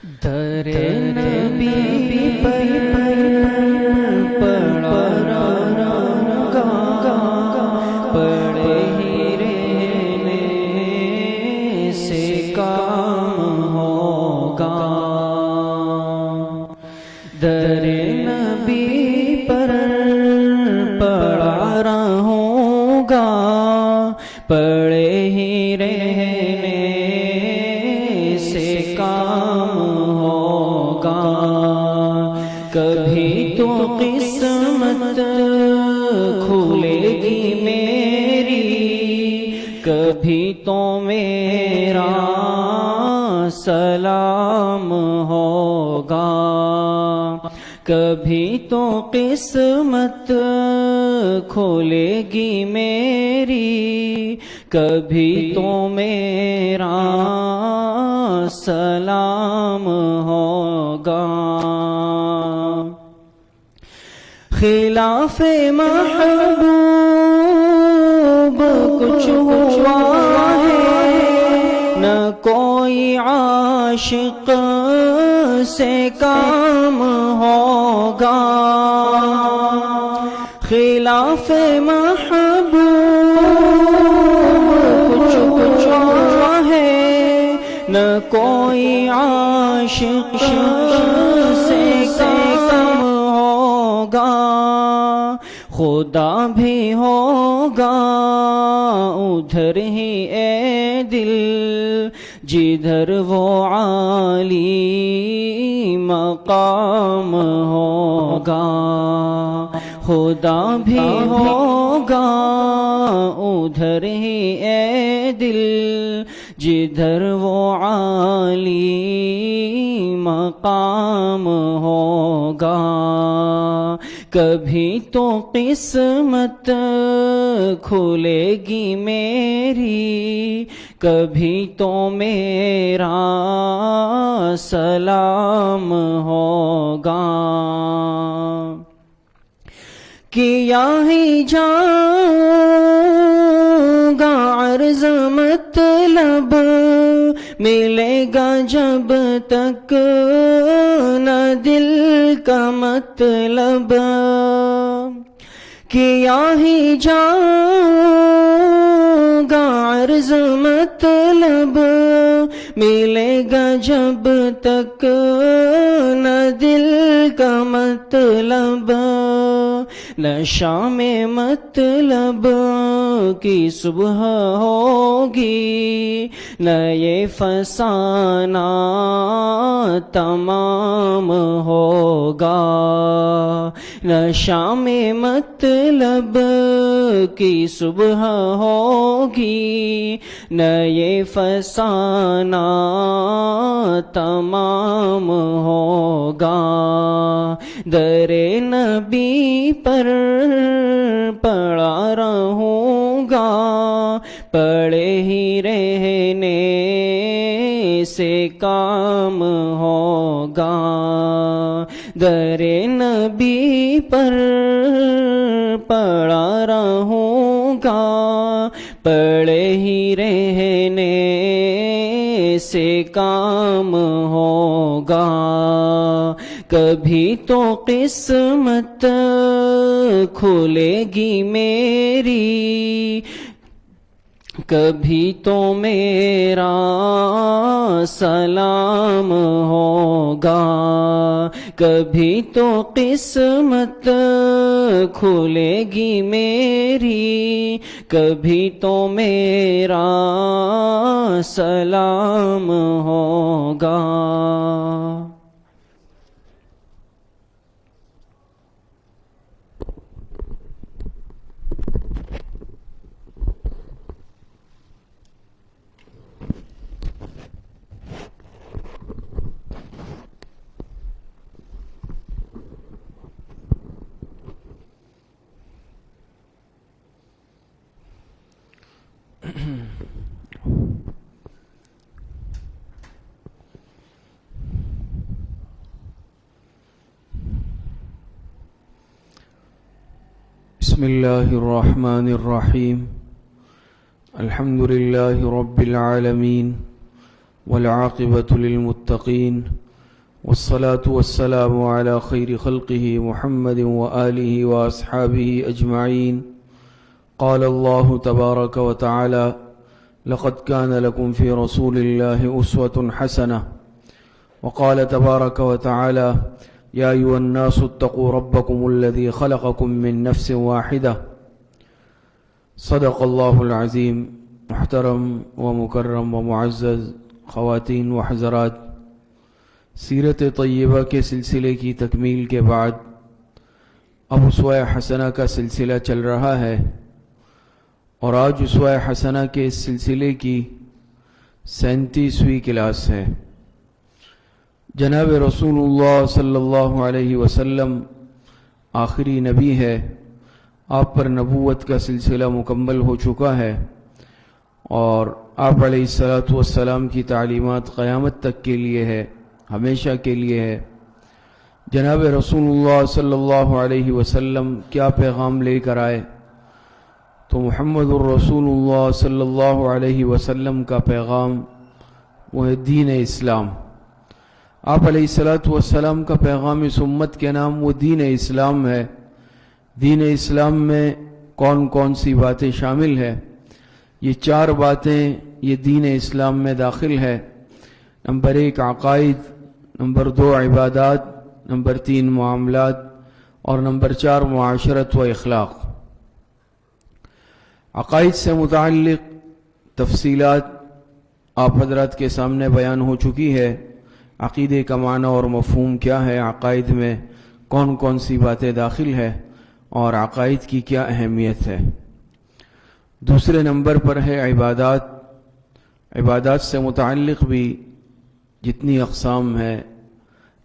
در نبی پر پڑا رہوں گا، پڑے ہی رہنے سے کام ہوگا۔ در نبی پر پڑا رہوں گا، پڑے ہی رہنے سے کام ہوگا۔ کبھی تو قسمت کھلے گی میری، کبھی تو میرا سلام ہوگا۔ کبھی تو قسمت کھلے گی میری، کبھی تو میرا سلام ہوگا۔ خلاف محبوب کچھ ہوا ہے، نہ کوئی عاشق سے کام ہوگا۔ خلاف محبوب کچھ ہوا ہے، نہ کوئی عاشق سے کام ہوگا۔ خدا بھی ہوگا ادھر ہی اے دل، جدھر وہ عالی مقام ہوگا۔ خدا بھی ہوگا ادھر ہی اے دل، جدھر وہ عالی مقام ہوگا۔ کبھی تو قسمت کھلے گی میری، کبھی تو میرا سلام ہوگا۔ کیا ہی جاؤں گا عرض مطلب، ملے گا جب تک نہ دل کا مطلب۔ کیا ہی جاؤں گا عرض مطلب، ملے گا جب تک نہ دل کا مطلب۔ نہ شام مطلب کی صبح ہوگی، نہ یہ فسانہ تمام ہوگا۔ نہ شام مطلب کی صبح ہوگی، نہ یہ فسانہ تمام ہوگا۔ در نبی پر پڑا رہوں گا، پڑے ہی رہنے سے کام ہوگا۔ در نبی پر پڑا رہوں گا، پڑے ہی رہنے سے کام ہوگا۔ کبھی تو قسمت کھلے گی میری، کبھی تو میرا سلام ہوگا۔ کبھی تو قسمت کھلے گی میری، کبھی تو میرا سلام ہوگا۔ بسم اللہ الرحمن الرحیم، الحمد للہ رب العالمین، والعاقبۃ للمتقین، والصلاة والسلام على خير خلقه محمد وآله وأصحابه أجمعين. قال الله تبارك وتعالى: لقد كان لكم في رسول الله أسوة حسنة. وقال تبارك وتعالى: يا أيها الناس اتقوا ربكم الذي خلقكم من نفس واحدة. صدق الله العظيم. محترم و مکرم و معزز خواتین و حضرات، سیرت طیبہ کے سلسلے کی تکمیل کے بعد اب اسوہ حسنہ کا سلسلہ چل رہا ہے، اور آج اسوہ حسنہ کے اس سلسلے کی 37ویں کلاس ہے۔ جناب رسول اللہ صلی اللہ علیہ وسلم آخری نبی ہے، آپ پر نبوت کا سلسلہ مکمل ہو چکا ہے، اور آپ علیہ الصلاۃ والسلام کی تعلیمات قیامت تک کے لیے ہے، ہمیشہ کے لیے ہے۔ جناب رسول اللہ صلی اللہ علیہ وسلم کیا پیغام لے کر آئے؟ تو محمد الرسول اللہ صلی اللہ علیہ وسلم کا پیغام وہ ہے دین اسلام۔ آپ علیہ الصلاۃ والسلام کا پیغام اس امت کے نام وہ دین اسلام ہے۔ دین اسلام میں کون کون سی باتیں شامل ہے؟ یہ 4 باتیں یہ دین اسلام میں داخل ہے۔ نمبر 1 عقائد، نمبر 2 عبادات، نمبر 3 معاملات، اور نمبر 4 معاشرت و اخلاق۔ عقائد سے متعلق تفصیلات آپ حضرات کے سامنے بیان ہو چکی ہے۔ عقیدے کا معنی اور مفہوم کیا ہے، عقائد میں کون کون سی باتیں داخل ہے، اور عقائد کی کیا اہمیت ہے۔ دوسرے نمبر پر ہے عبادات۔ عبادات سے متعلق بھی جتنی اقسام ہے،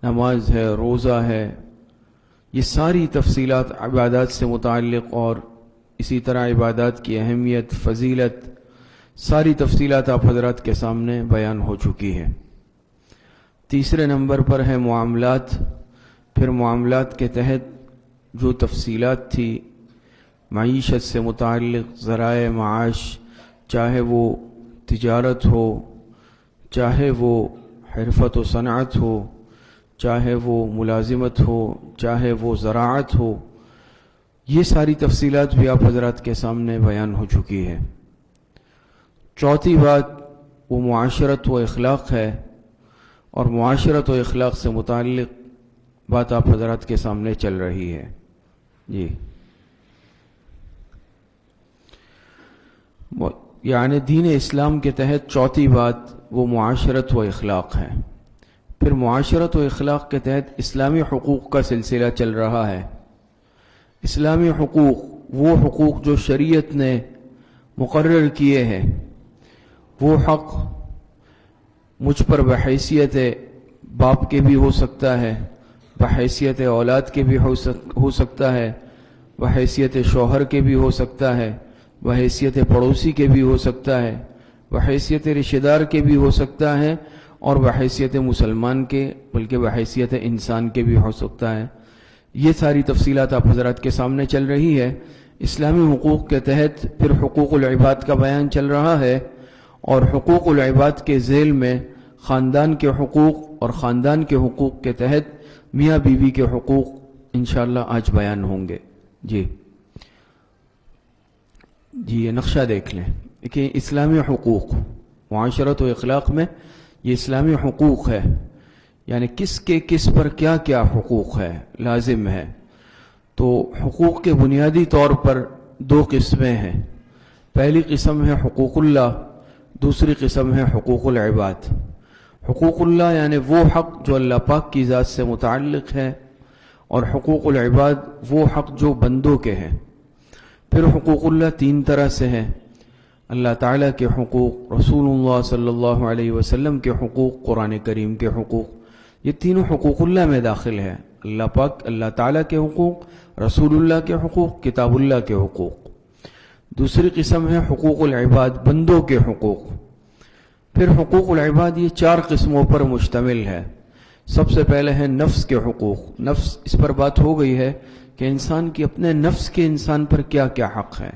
نماز ہے، روزہ ہے، یہ ساری تفصیلات عبادات سے متعلق، اور اسی طرح عبادات کی اہمیت، فضیلت، ساری تفصیلات آپ حضرات کے سامنے بیان ہو چکی ہے۔ تیسرے نمبر پر ہے معاملات۔ پھر معاملات کے تحت جو تفصیلات تھی معیشت سے متعلق، ذرائع معاش، چاہے وہ تجارت ہو، چاہے وہ حرفت و صنعت ہو، چاہے وہ ملازمت ہو، چاہے وہ زراعت ہو، یہ ساری تفصیلات بھی آپ حضرات کے سامنے بیان ہو چکی ہے۔ چوتھی بات وہ معاشرت و اخلاق ہے، اور معاشرت و اخلاق سے متعلق بات آپ حضرات کے سامنے چل رہی ہے۔ جی، یعنی دین اسلام کے تحت چوتھی بات وہ معاشرت و اخلاق ہے۔ پھر معاشرت و اخلاق کے تحت اسلامی حقوق کا سلسلہ چل رہا ہے۔ اسلامی حقوق وہ حقوق جو شریعت نے مقرر کیے ہیں، وہ حق مجھ پر بحیثیت باپ کے بھی ہو سکتا ہے، بحیثیت اولاد کے بھی ہو سکتا ہے، بحیثیت شوہر کے بھی ہو سکتا ہے، بحیثیت پڑوسی کے بھی ہو سکتا ہے، بحیثیت رشتہ دار کے بھی ہو سکتا ہے، اور بحیثیت مسلمان کے، بلکہ بحیثیت انسان کے بھی ہو سکتا ہے۔ یہ ساری تفصیلات آپ حضرات کے سامنے چل رہی ہے۔ اسلامی حقوق کے تحت پھر حقوق العباد کا بیان چل رہا ہے، اور حقوق العباد کے ذیل میں خاندان کے حقوق، اور خاندان کے حقوق کے تحت میاں بیوی کے حقوق انشاءاللہ آج بیان ہوں گے۔ جی یہ نقشہ دیکھ لیں کہ اسلامی حقوق معاشرت و اخلاق میں یہ اسلامی حقوق ہے، یعنی کس کے کس پر کیا کیا حقوق ہے، لازم ہے۔ تو حقوق کے بنیادی طور پر 2 قسمیں ہیں۔ پہلی قسم ہے حقوق اللہ، دوسری قسم ہے حقوق العباد۔ حقوق اللہ یعنی وہ حق جو اللہ پاک کی ذات سے متعلق ہے، اور حقوق العباد وہ حق جو بندوں کے ہیں۔ پھر حقوق اللہ 3 طرح سے ہیں: اللہ تعالیٰ کے حقوق، رسول اللہ صلی اللہ علیہ وسلم کے حقوق، قرآن کریم کے حقوق، یہ تینوں حقوق اللہ میں داخل ہے۔ اللہ پاک، اللہ تعالیٰ کے حقوق، رسول اللہ کے حقوق، کتاب اللہ کے حقوق۔ دوسری قسم ہے حقوق العباد، بندوں کے حقوق۔ پھر حقوق العباد یہ 4 قسموں پر مشتمل ہے۔ سب سے پہلے ہے نفس کے حقوق۔ نفس، اس پر بات ہو گئی ہے کہ انسان کی اپنے نفس کے انسان پر کیا کیا حق ہے،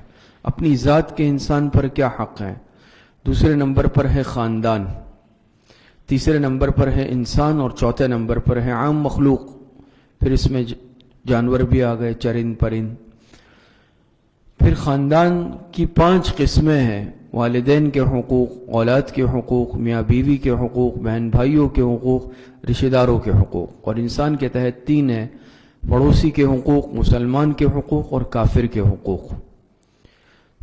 اپنی ذات کے انسان پر کیا حق ہے۔ دوسرے نمبر پر ہے خاندان۔ تیسرے نمبر پر ہے انسان، اور چوتھے نمبر پر ہے عام مخلوق. پھر اس میں جانور بھی آ گئے، چرند پرند. پھر خاندان کی 5 قسمیں ہیں: والدین کے حقوق، اولاد کے حقوق، میاں بیوی کے حقوق، بہن بھائیوں کے حقوق، رشتہ داروں کے حقوق. اور انسان کے تحت 3 ہیں: پڑوسی کے حقوق، مسلمان کے حقوق اور کافر کے حقوق.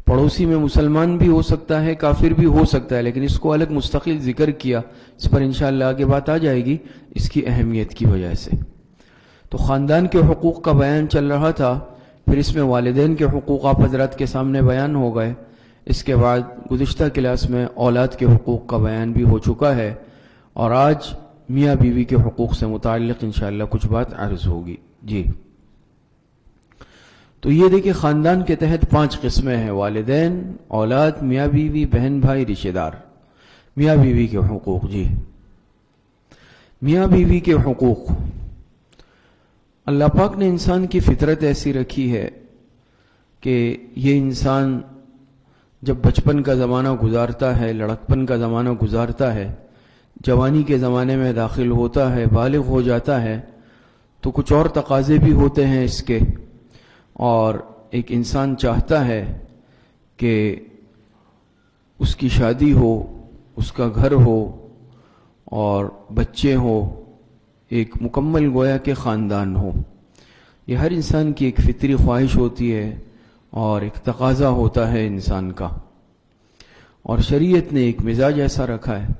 پڑوسی میں مسلمان بھی ہو سکتا ہے، کافر بھی ہو سکتا ہے، لیکن اس کو الگ مستقل ذکر کیا. اس پر انشاءاللہ آگے بات آ جائے گی اس کی اہمیت کی وجہ سے. تو خاندان کے حقوق کا بیان چل رہا تھا، پھر اس میں والدین کے حقوق آپ حضرات کے سامنے بیان ہو گئے. اس کے بعد گزشتہ کلاس میں اولاد کے حقوق کا بیان بھی ہو چکا ہے، اور آج میاں بیوی کے حقوق سے متعلق انشاءاللہ کچھ بات عرض ہوگی. جی، تو یہ دیکھیں خاندان کے تحت 5 قسمیں ہیں: والدین، اولاد، میاں بیوی، بہن بھائی، رشتہ دار. میاں بیوی کے حقوق. جی، میاں بیوی کے حقوق. اللہ پاک نے انسان کی فطرت ایسی رکھی ہے کہ یہ انسان جب بچپن کا زمانہ گزارتا ہے، لڑکپن کا زمانہ گزارتا ہے، جوانی کے زمانے میں داخل ہوتا ہے، بالغ ہو جاتا ہے، تو کچھ اور تقاضے بھی ہوتے ہیں اس کے. اور ایک انسان چاہتا ہے کہ اس کی شادی ہو، اس کا گھر ہو اور بچے ہو، ایک مکمل گویا کہ خاندان ہو. یہ ہر انسان کی ایک فطری خواہش ہوتی ہے اور ایک تقاضا ہوتا ہے انسان کا، اور شریعت نے ایک مزاج ایسا رکھا ہے.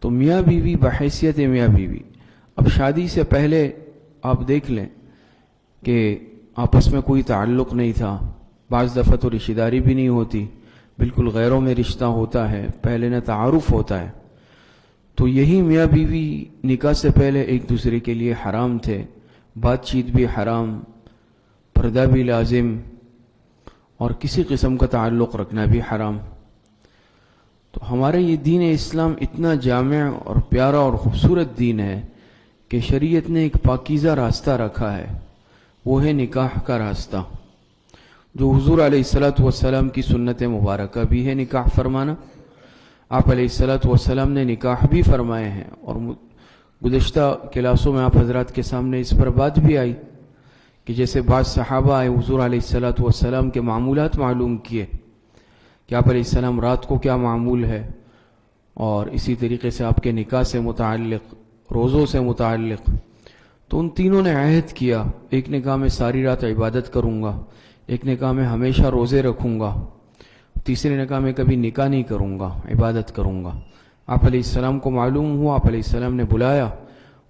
تو میاں بیوی بحیثیت میاں بیوی، اب شادی سے پہلے آپ دیکھ لیں کہ آپس میں کوئی تعلق نہیں تھا، بعض دفعہ تو رشتہ داری بھی نہیں ہوتی، بالکل غیروں میں رشتہ ہوتا ہے، پہلے نہ تعارف ہوتا ہے. تو یہی میاں بیوی نکاح سے پہلے ایک دوسرے کے لیے حرام تھے، بات چیت بھی حرام، پردہ بھی لازم، اور کسی قسم کا تعلق رکھنا بھی حرام. تو ہمارا یہ دین اسلام اتنا جامع اور پیارا اور خوبصورت دین ہے کہ شریعت نے ایک پاکیزہ راستہ رکھا ہے، وہ ہے نکاح کا راستہ، جو حضور علیہ السلام کی سنت مبارکہ بھی ہے نکاح فرمانا. آپ علیہ السلام نے نکاح بھی فرمائے ہیں، اور گزشتہ کلاسوں میں آپ حضرات کے سامنے اس پر بات بھی آئی کہ جیسے بعض صحابہ آئے حضور علیہ السلام کے معمولات معلوم کیے کہ آپ علیہ السلام رات کو کیا معمول ہے، اور اسی طریقے سے آپ کے نکاح سے متعلق، روزوں سے متعلق. تو ان تینوں نے عہد کیا، ایک نے کہا میں ساری رات عبادت کروں گا، ایک نے کہا میں ہمیشہ روزے رکھوں گا، تیسرے نے کہا میں کبھی نکاح نہیں کروں گا، عبادت کروں گا. آپ علیہ السلام کو معلوم ہوا، آپ علیہ السلام نے بلایا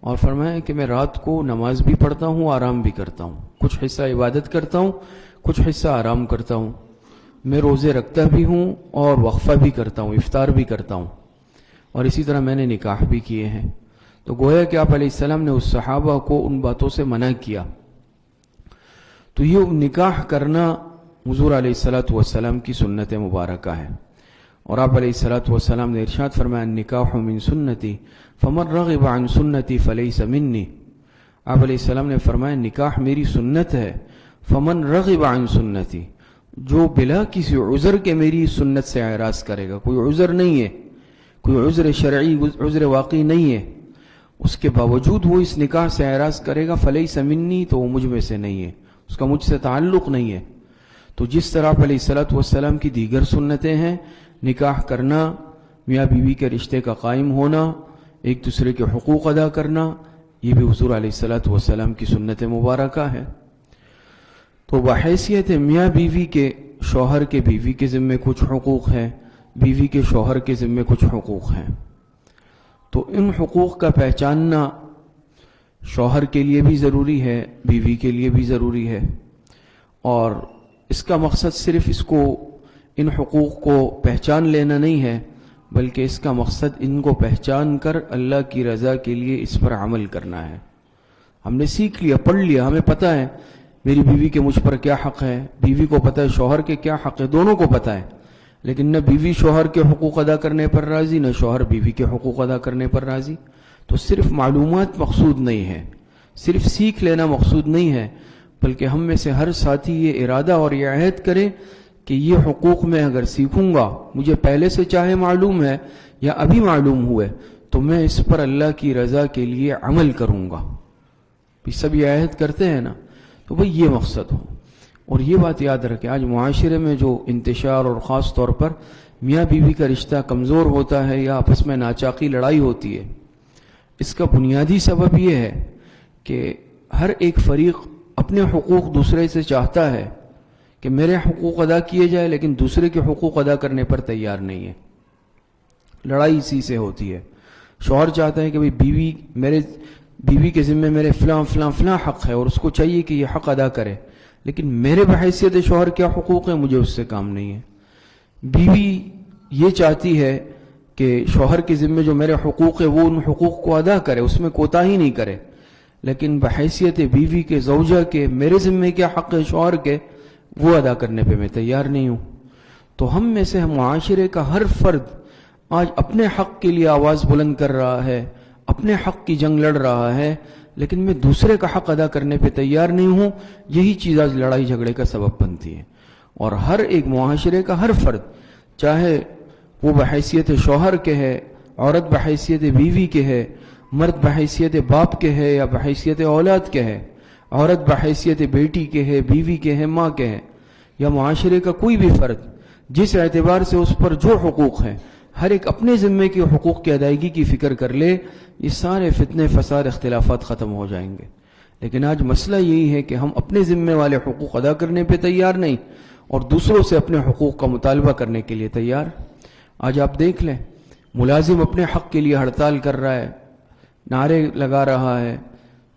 اور فرمایا کہ میں رات کو نماز بھی پڑھتا ہوں، آرام بھی کرتا ہوں، کچھ حصہ عبادت کرتا ہوں، کچھ حصہ آرام کرتا ہوں، میں روزے رکھتا بھی ہوں اور وقفہ بھی کرتا ہوں، افطار بھی کرتا ہوں، اور اسی طرح میں نے نکاح بھی کیے ہیں. تو گویا کہ آپ علیہ السلام نے اس صحابہ کو ان باتوں سے منع کیا. تو یہ نکاح کرنا حضور علیہ السلام کی سنت مبارکہ ہے، اور آپ علیہ السلام نے ارشاد فرمایا النکاح من سنتی فمن رغب عن سنتی فلیس منی. آپ علیہ السلام نے فرمایا نکاح میری سنت ہے، فمن رغب عن سنتی، جو بلا کسی عذر کے میری سنت سے اعراض کرے گا، کوئی عذر نہیں ہے، کوئی عذر شرعی، عذر واقعی نہیں ہے، اس کے باوجود وہ اس نکاح سے اعراض کرے گا، فلیس منی، تو وہ مجھ میں سے نہیں ہے، اس کا مجھ سے تعلق نہیں ہے. تو جس طرح آپ علیہ السلام کی دیگر سنتیں ہیں، نکاح کرنا، میاں بیوی کے رشتے کا قائم ہونا، ایک دوسرے کے حقوق ادا کرنا، یہ بھی حضور علیہ السلام کی سنت مبارکہ ہے. تو بحیثیت میاں بیوی کے، شوہر کے بیوی کے ذمے کچھ حقوق ہیں، بیوی کے شوہر کے ذمے کچھ حقوق ہیں. تو ان حقوق کا پہچاننا شوہر کے لیے بھی ضروری ہے، بیوی کے لیے بھی ضروری ہے. اور اس کا مقصد صرف اس کو، ان حقوق کو پہچان لینا نہیں ہے، بلکہ اس کا مقصد ان کو پہچان کر اللہ کی رضا کے لیے اس پر عمل کرنا ہے. ہم نے سیکھ لیا، پڑھ لیا، ہمیں پتہ ہے میری بیوی کے مجھ پر کیا حق ہے، بیوی کو پتہ ہے شوہر کے کیا حق ہے، دونوں کو پتہ ہے، لیکن نہ بیوی شوہر کے حقوق ادا کرنے پر راضی، نہ شوہر بیوی کے حقوق ادا کرنے پر راضی. تو صرف معلومات مقصود نہیں ہے، صرف سیکھ لینا مقصود نہیں ہے، بلکہ ہم میں سے ہر ساتھی یہ ارادہ اور یہ عہد کرے کہ یہ حقوق میں اگر سیکھوں گا، مجھے پہلے سے چاہے معلوم ہے یا ابھی معلوم ہوئے، تو میں اس پر اللہ کی رضا کے لیے عمل کروں گا. سب یہ عہد کرتے ہیں نا, تو بھئی یہ مقصد ہو. اور یہ بات یاد رکھیں, آج معاشرے میں جو انتشار اور خاص طور پر میاں بیوی کا رشتہ کمزور ہوتا ہے یا آپس میں ناچاقی لڑائی ہوتی ہے, اس کا بنیادی سبب یہ ہے کہ ہر ایک فریق اپنے حقوق دوسرے سے چاہتا ہے کہ میرے حقوق ادا کیے جائے, لیکن دوسرے کے حقوق ادا کرنے پر تیار نہیں ہے. لڑائی اسی سے ہوتی ہے. شوہر چاہتا ہے کہ بھئی بیوی کے ذمے میرے فلاں فلاں فلاں حق ہے اور اس کو چاہیے کہ یہ حق ادا کرے, لیکن میرے بحیثیت شوہر کیا حقوق ہیں مجھے اس سے کام نہیں ہے. بیوی یہ چاہتی ہے کہ شوہر کے ذمے جو میرے حقوق ہے وہ ان حقوق کو ادا کرے, اس میں کوتاہی نہیں کرے, لیکن بحیثیت بیوی کے زوجہ کے میرے ذمے کیا حق ہے شوہر کے وہ ادا کرنے پہ میں تیار نہیں ہوں. تو ہم میں سے معاشرے کا ہر فرد آج اپنے حق کے لیے آواز بلند کر رہا ہے, اپنے حق کی جنگ لڑ رہا ہے, لیکن میں دوسرے کا حق ادا کرنے پہ تیار نہیں ہوں. یہی چیز آج لڑائی جھگڑے کا سبب بنتی ہے. اور ہر ایک معاشرے کا ہر فرد, چاہے وہ بحیثیت شوہر کے ہے, عورت بحیثیت بیوی کے ہے, مرد بحیثیت باپ کے ہے یا بحیثیت اولاد کے ہے, عورت بحیثیت بیٹی کے ہے, بیوی کے ہے, ماں کے ہے, یا معاشرے کا کوئی بھی فرد, جس اعتبار سے اس پر جو حقوق ہیں ہر ایک اپنے ذمے کے حقوق کی ادائیگی کی فکر کر لے, یہ سارے فتنے فساد اختلافات ختم ہو جائیں گے. لیکن آج مسئلہ یہی ہے کہ ہم اپنے ذمے والے حقوق ادا کرنے پہ تیار نہیں اور دوسروں سے اپنے حقوق کا مطالبہ کرنے کے لیے تیار. آج آپ دیکھ لیں, ملازم اپنے حق کے لیے ہڑتال کر رہا ہے, نعرے لگا رہا ہے,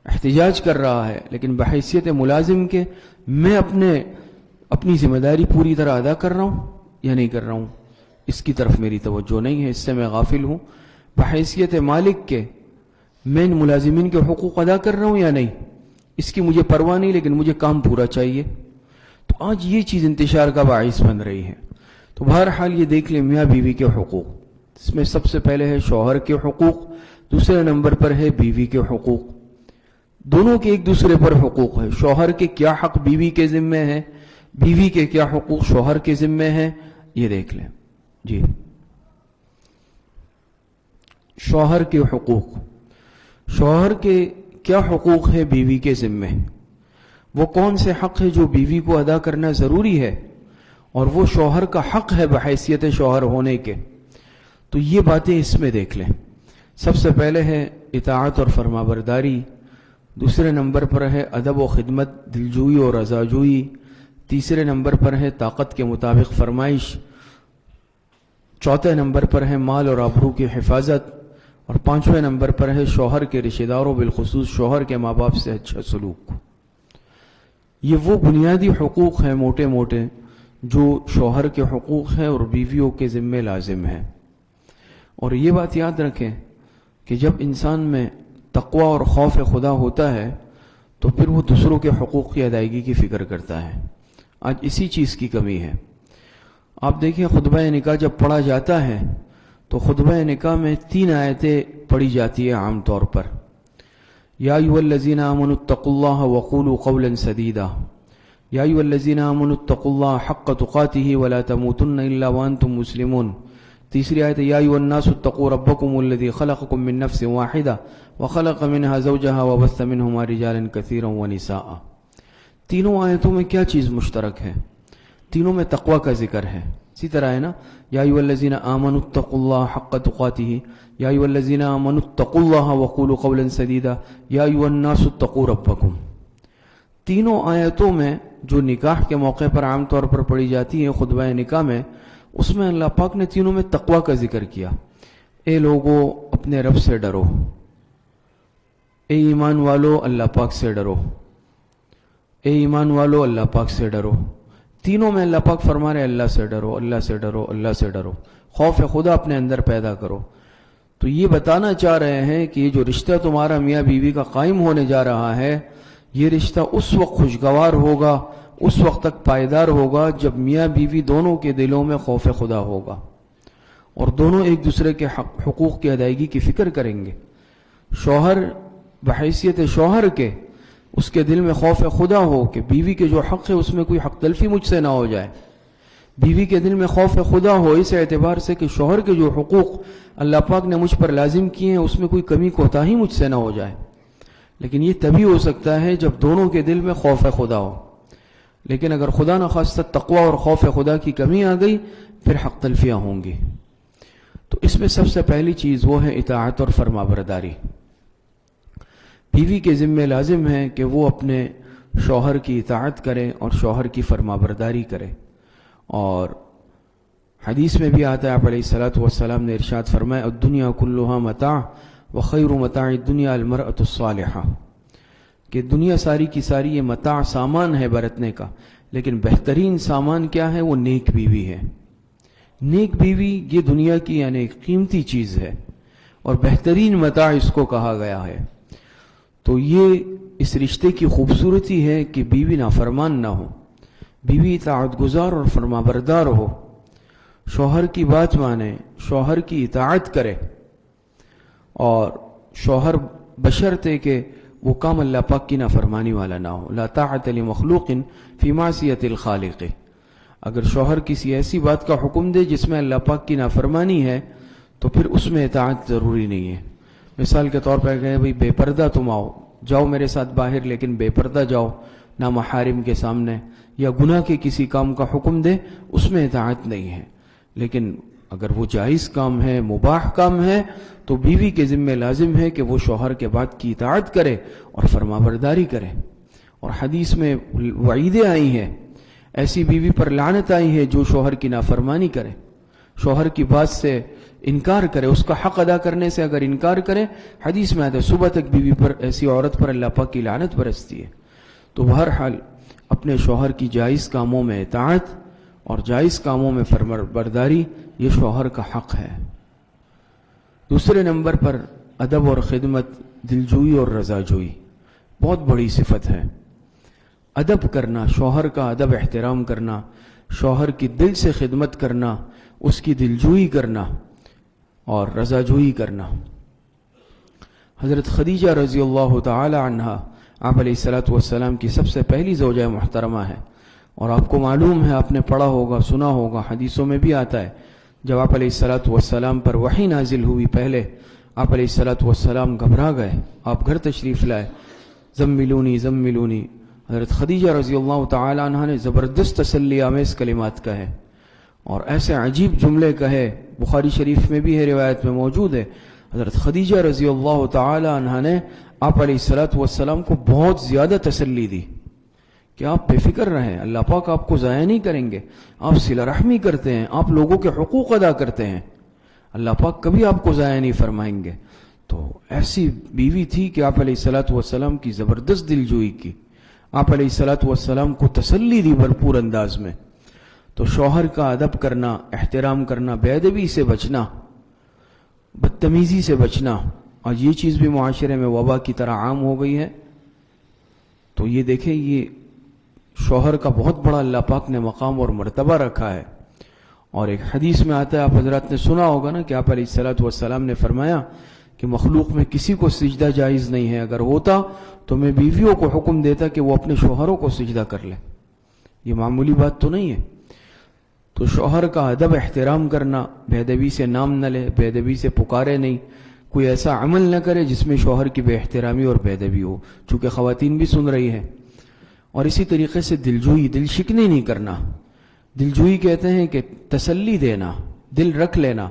احتجاج کر رہا ہے, لیکن بحیثیت ملازم کے میں اپنی ذمہ داری پوری طرح ادا کر رہا ہوں یا نہیں کر رہا ہوں, اس کی طرف میری توجہ نہیں ہے, اس سے میں غافل ہوں. بحیثیت مالک کے میں ان ملازمین کے حقوق ادا کر رہا ہوں یا نہیں, اس کی مجھے پرواہ نہیں, لیکن مجھے کام پورا چاہیے. تو آج یہ چیز انتشار کا باعث بن رہی ہے. تو بہرحال یہ دیکھ لیں میاں بیوی کے حقوق, اس میں سب سے پہلے ہے شوہر کے حقوق, دوسرے نمبر پر ہے بیوی کے حقوق. دونوں کے ایک دوسرے پر حقوق ہے. شوہر کے کیا حق بیوی کے ذمے ہیں, بیوی کے کیا حقوق شوہر کے ذمے ہیں, یہ دیکھ لیں. جی, شوہر کے حقوق, شوہر کے کیا حقوق ہے بیوی کے ذمے, وہ کون سے حق ہے جو بیوی کو ادا کرنا ضروری ہے اور وہ شوہر کا حق ہے بحیثیت شوہر ہونے کے. تو یہ باتیں اس میں دیکھ لیں. سب سے پہلے ہے اطاعت اور فرما برداری, دوسرے نمبر پر ہے ادب و خدمت, دلجوئی اور رضاجوئی, تیسرے نمبر پر ہے طاقت کے مطابق فرمائش, چوتھے نمبر پر ہے مال اور آبرو کی حفاظت, اور پانچویں نمبر پر ہے شوہر کے رشتہ داروں بالخصوص شوہر کے ماں باپ سے اچھا سلوک. یہ وہ بنیادی حقوق ہیں موٹے موٹے جو شوہر کے حقوق ہیں اور بیویوں کے ذمے لازم ہیں. اور یہ بات یاد رکھیں کہ جب انسان میں تقوی اور خوف خدا ہوتا ہے تو پھر وہ دوسروں کے حقوق کی ادائیگی کی فکر کرتا ہے. آج اسی چیز کی کمی ہے. آپ دیکھیں خطبہ نکاح جب پڑھا جاتا ہے تو خطبہ نکاح میں 3 آیتیں پڑھی جاتی ہیں عام طور پر. یا ایھا الذین آمنوا اتقوا اللہ وقولوا قولا سدیدا, یا ایھا الذین آمنوا اتقوا اللہ حق تقاتہ ولا تموتن الا وانتم مسلمون. تیسری آیت یا ایھا الناس اتقوا ربکم الذی خلقکم من نفس واحدہ وخلق منها زوجها وبث منہما رجالا کثیرا ونساء. تینوں آیتوں میں کیا چیز مشترک ہے؟ تینوں میں تقوی کا ذکر ہے. اسی طرح ہے نا, یا ایھا الذین آمنوا اتقوا اللہ حق تقاتہ, یا ایھا الذین آمنوا اتقوا اللہ وقولوا قولا سدیدا, یا ایھا الناس اتقوا ربکم. تینوں آیتوں میں جو نکاح کے موقع پر عام طور پر پڑھی جاتی ہیں خطبہ نکاح میں, اس میں اللہ پاک نے تینوں میں تقوی کا ذکر کیا. اے لوگو اپنے رب سے ڈرو, اے ایمان والو اللہ پاک سے ڈرو, اے ایمان والو اللہ پاک سے ڈرو. تینوں میں اللہ پاک فرما رہے اللہ سے ڈرو, اللہ سے ڈرو, اللہ سے ڈرو, خوف خدا اپنے اندر پیدا کرو. تو یہ بتانا چاہ رہے ہیں کہ یہ جو رشتہ تمہارا میاں بیوی کا قائم ہونے جا رہا ہے, یہ رشتہ اس وقت خوشگوار ہوگا, اس وقت تک پائیدار ہوگا جب میاں بیوی دونوں کے دلوں میں خوف خدا ہوگا اور دونوں ایک دوسرے کے حقوق کی ادائیگی کی فکر کریں گے. شوہر بحیثیت شوہر کے اس کے دل میں خوف خدا ہو کہ بیوی کے جو حق ہے اس میں کوئی حق تلفی مجھ سے نہ ہو جائے, بیوی کے دل میں خوف خدا ہو اس اعتبار سے کہ شوہر کے جو حقوق اللہ پاک نے مجھ پر لازم کیے ہیں اس میں کوئی کمی کوتاہی مجھ سے نہ ہو جائے. لیکن یہ تبھی ہو سکتا ہے جب دونوں کے دل میں خوف خدا ہو. لیکن اگر خدا نخواستہ تقوی اور خوف خدا کی کمی آ گئی پھر حق تلفیاں ہوں گی. تو اس میں سب سے پہلی چیز وہ ہے اطاعت اور فرما برداری. بیوی کے ذمہ لازم ہے کہ وہ اپنے شوہر کی اطاعت کرے اور شوہر کی فرما برداری کرے. اور حدیث میں بھی آتا ہے آپ علیہ الصلوۃ والسلام نے ارشاد فرمایا الدنیا کلھا متاع وخیر متاع الدنیا المرأۃ الصالحہ، کہ دنیا ساری کی ساری یہ متاع سامان ہے برتنے کا، لیکن بہترین سامان کیا ہے؟ وہ نیک بیوی ہے. نیک بیوی یہ دنیا کی یعنی ایک قیمتی چیز ہے اور بہترین متاع اس کو کہا گیا ہے. تو یہ اس رشتے کی خوبصورتی ہے کہ بیوی نافرمان نہ ہو، بیوی اطاعت گزار اور فرما بردار ہو، شوہر کی بات مانے، شوہر کی اطاعت کرے. اور شوہر بشرطے کہ وہ کام اللہ پاک کی نافرمانی والا نہ ہو. لا طاعت لمخلوق فی معصیۃ الخالق. اگر شوہر کسی ایسی بات کا حکم دے جس میں اللہ پاک کی نافرمانی ہے تو پھر اس میں اطاعت ضروری نہیں ہے. مثال کے طور پر کہے بھئی بے پردہ تم جاؤ میرے ساتھ باہر، لیکن بے پردہ جاؤ نامحارم کے سامنے، یا گناہ کے کسی کام کا حکم دے، اس میں اطاعت نہیں ہے. لیکن اگر وہ جائز کام ہے، مباح کام ہے، تو بیوی کے ذمہ لازم ہے کہ وہ شوہر کے بات کی اطاعت کرے اور فرما برداری کرے. اور حدیث میں وعیدیں آئی ہیں، ایسی بیوی پر لعنت آئی ہے جو شوہر کی نافرمانی کرے، شوہر کی بات سے انکار کرے، اس کا حق ادا کرنے سے اگر انکار کرے. حدیث میں آتا ہے صبح تک بیوی پر، ایسی عورت پر اللہ پاک کی لعنت برستی ہے. تو بہرحال اپنے شوہر کی جائز کاموں میں اطاعت اور جائز کاموں میں فرما برداری یہ شوہر کا حق ہے. دوسرے نمبر پر ادب اور خدمت، دلجوئی اور رضا جوئی بہت بڑی صفت ہے. ادب کرنا، شوہر کا ادب احترام کرنا، شوہر کی دل سے خدمت کرنا، اس کی دلجوئی کرنا اور رضا جوئی کرنا. حضرت خدیجہ رضی اللہ تعالی عنہا آپ علیہ الصلوۃ والسلام کی سب سے پہلی زوجہ محترمہ ہے. اور آپ کو معلوم ہے، آپ نے پڑھا ہوگا، سنا ہوگا، حدیثوں میں بھی آتا ہے، جب آپ علیہ الصلوۃ والسلام پر وحی نازل ہوئی پہلے آپ علیہ الصلوۃ والسلام گھبرا گئے، آپ گھر تشریف لائے، زملونی زملونی. حضرت خدیجہ رضی اللہ تعالی عنہ نے زبردست تسلی آمیز کلمات کہے اور ایسے عجیب جملے کہے، بخاری شریف میں بھی ہے، روایت میں موجود ہے. حضرت خدیجہ رضی اللہ تعالی عنہ نے آپ علیہ الصلوۃ والسلام کو بہت زیادہ تسلی دی کہ آپ بے فکر رہیں، اللہ پاک آپ کو ضائع نہیں کریں گے، آپ صلہ رحمی کرتے ہیں، آپ لوگوں کے حقوق ادا کرتے ہیں، اللہ پاک کبھی آپ کو ضائع نہیں فرمائیں گے. تو ایسی بیوی تھی کہ آپ علیہ الصلوۃ والسلام کی زبردست دلجوئی کی، آپ علیہ الصلوۃ والسلام کو تسلی دی بھرپور انداز میں. تو شوہر کا ادب کرنا، احترام کرنا، بے ادبی سے بچنا، بدتمیزی سے بچنا، اور یہ چیز بھی معاشرے میں وبا کی طرح عام ہو گئی ہے. تو یہ دیکھیں، یہ شوہر کا بہت بڑا اللہ پاک نے مقام اور مرتبہ رکھا ہے. اور ایک حدیث میں آتا ہے، آپ حضرات نے سنا ہوگا نا، کہ آپ علیہ الصلوۃ والسلام نے فرمایا کہ مخلوق میں کسی کو سجدہ جائز نہیں ہے، اگر ہوتا تو میں بیویوں کو حکم دیتا کہ وہ اپنے شوہروں کو سجدہ کر لیں. یہ معمولی بات تو نہیں ہے. تو شوہر کا ادب احترام کرنا، بے ادبی سے نام نہ لے، بے ادبی سے پکارے نہیں، کوئی ایسا عمل نہ کرے جس میں شوہر کی بے احترامی اور بے ادبی ہو، چونکہ خواتین بھی سن رہی ہیں. اور اسی طریقے سے دلجوئی، دل شکنی نہیں کرنا. دلجوئی کہتے ہیں کہ تسلی دینا، دل رکھ لینا.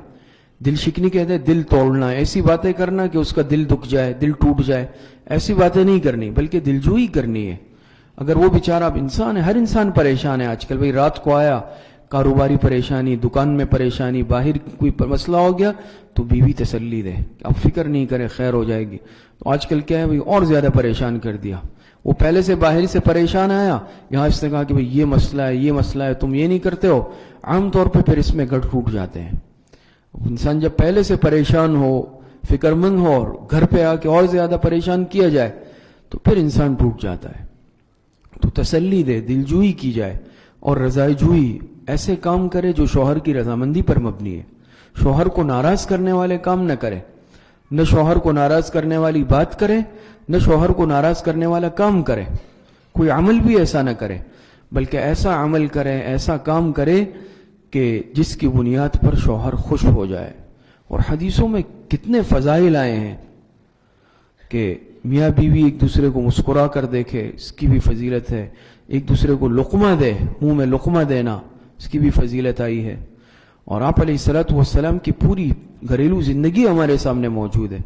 دل شکنی کہتے ہیں دل توڑنا، ایسی باتیں کرنا کہ اس کا دل دکھ جائے، دل ٹوٹ جائے، ایسی باتیں نہیں کرنی، بلکہ دلجوئی کرنی ہے. اگر وہ بیچارہ، اب انسان ہے، ہر انسان پریشان ہے آج کل. بھئی رات کو آیا، کاروباری پریشانی، دکان میں پریشانی، باہر کوئی مسئلہ ہو گیا، تو بیوی تسلی دے، اب فکر نہیں کرے، خیر ہو جائے گی. تو آج کل کیا ہے بھئی، اور زیادہ پریشان کر دیا. وہ پہلے سے باہر سے پریشان آیا، یہاں اس نے کہا کہ بھئی یہ مسئلہ ہے، یہ مسئلہ ہے، تم یہ نہیں کرتے ہو. عام طور پہ پھر اس میں گڑھ ٹوٹ جاتے ہیں. انسان جب پہلے سے پریشان ہو، فکر مند ہو، اور گھر پہ آ کے اور زیادہ پریشان کیا جائے تو پھر انسان ٹوٹ جاتا ہے. تو تسلی دے، دلجوئی کی جائے، اور رضا جوئی، ایسے کام کرے جو شوہر کی رضامندی پر مبنی ہے. شوہر کو ناراض کرنے والے کام نہ کرے، نہ شوہر کو ناراض کرنے والی بات کرے، نہ شوہر کو ناراض کرنے والا کام کرے. کوئی عمل بھی ایسا نہ کرے، بلکہ ایسا عمل کرے، ایسا کام کرے کہ جس کی بنیاد پر شوہر خوش ہو جائے. اور حدیثوں میں کتنے فضائل آئے ہیں کہ میاں بیوی ایک دوسرے کو مسکرا کر دیکھے، اس کی بھی فضیلت ہے. ایک دوسرے کو لقمہ دے، منہ میں لقمہ دینا، اس کی بھی فضیلت آئی ہے. اور آپ علیہ الصلوۃ والسلام کی پوری گھریلو زندگی ہمارے سامنے موجود ہے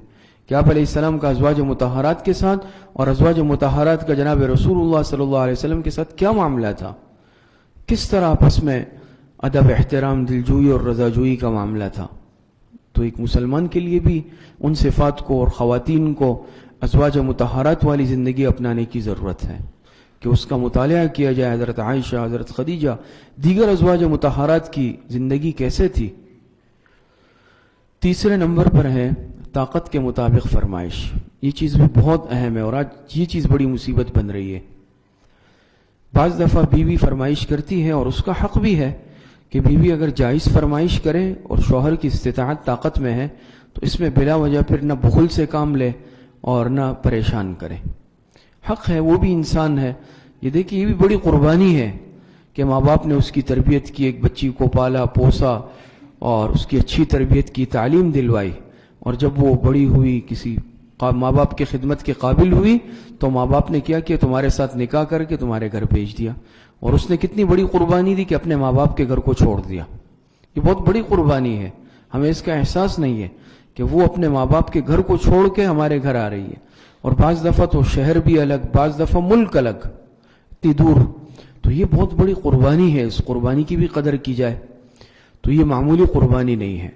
کہ آپ علیہ السلام کا ازواج مطہرات کے ساتھ اور ازواج مطہرات کا جناب رسول اللہ صلی اللہ علیہ وسلم کے ساتھ کیا معاملہ تھا، کس طرح آپس میں ادب، احترام، دلجوئی اور رضاجوئی کا معاملہ تھا. تو ایک مسلمان کے لیے بھی ان صفات کو اور خواتین کو ازواج مطہرات والی زندگی اپنانے کی ضرورت ہے کہ اس کا مطالعہ کیا جائے. حضرت عائشہ، حضرت خدیجہ، دیگر ازواج مطہرات کی زندگی کیسے تھی. تیسرے نمبر پر ہے طاقت کے مطابق فرمائش. یہ چیز بھی بہت اہم ہے اور آج یہ چیز بڑی مصیبت بن رہی ہے. بعض دفعہ بیوی فرمائش کرتی ہے اور اس کا حق بھی ہے کہ بیوی اگر جائز فرمائش کرے اور شوہر کی استطاعت طاقت میں ہے تو اس میں بلا وجہ پھر نہ بخل سے کام لے اور نہ پریشان کرے. حق ہے، وہ بھی انسان ہے. یہ دیکھیے، یہ بھی بڑی قربانی ہے کہ ماں باپ نے اس کی تربیت کی، ایک بچی کو پالا پوسا اور اس کی اچھی تربیت کی، تعلیم دلوائی، اور جب وہ بڑی ہوئی، کسی ماں باپ کی خدمت کے قابل ہوئی تو ماں باپ نے کیا کہ تمہارے ساتھ نکاح کر کے تمہارے گھر بھیج دیا. اور اس نے کتنی بڑی قربانی دی کہ اپنے ماں باپ کے گھر کو چھوڑ دیا. یہ بہت بڑی قربانی ہے. ہمیں اس کا احساس نہیں ہے کہ وہ اپنے ماں باپ کے گھر کو چھوڑ کے ہمارے گھر آ رہی ہے. اور بعض دفعہ تو شہر بھی الگ، بعض دفعہ ملک الگ، اتنی دور. تو یہ بہت بڑی قربانی ہے، اس قربانی کی بھی قدر کی جائے. تو یہ معمولی قربانی نہیں ہے.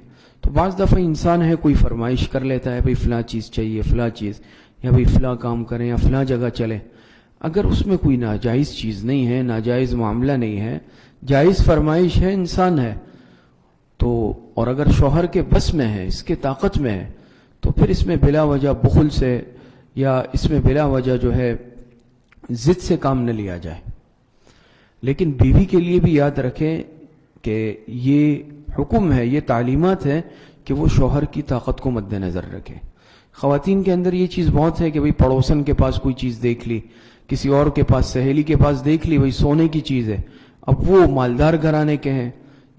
تو بعض دفعہ انسان ہے کوئی فرمائش کر لیتا ہے، بھئی فلاں چیز چاہیے، فلاں چیز، یا بھئی فلاں کام کریں یا فلاں جگہ چلیں. اگر اس میں کوئی ناجائز چیز نہیں ہے، ناجائز معاملہ نہیں ہے، جائز فرمائش ہے، انسان ہے تو، اور اگر شوہر کے بس میں ہے، اس کے طاقت میں ہے، تو پھر اس میں بلا وجہ بخل سے یا اس میں بلا وجہ جو ہے ضد سے کام نہ لیا جائے. لیکن بیوی کے لیے بھی یاد رکھیں کہ یہ حکم ہے، یہ تعلیمات ہے کہ وہ شوہر کی طاقت کو مد نظر رکھے. خواتین کے اندر یہ چیز بہت ہے کہ بھئی پڑوسن کے پاس کوئی چیز دیکھ لی، کسی اور کے پاس، سہیلی کے پاس دیکھ لی، بھئی سونے کی چیز ہے، اب وہ مالدار گھرانے کے ہیں،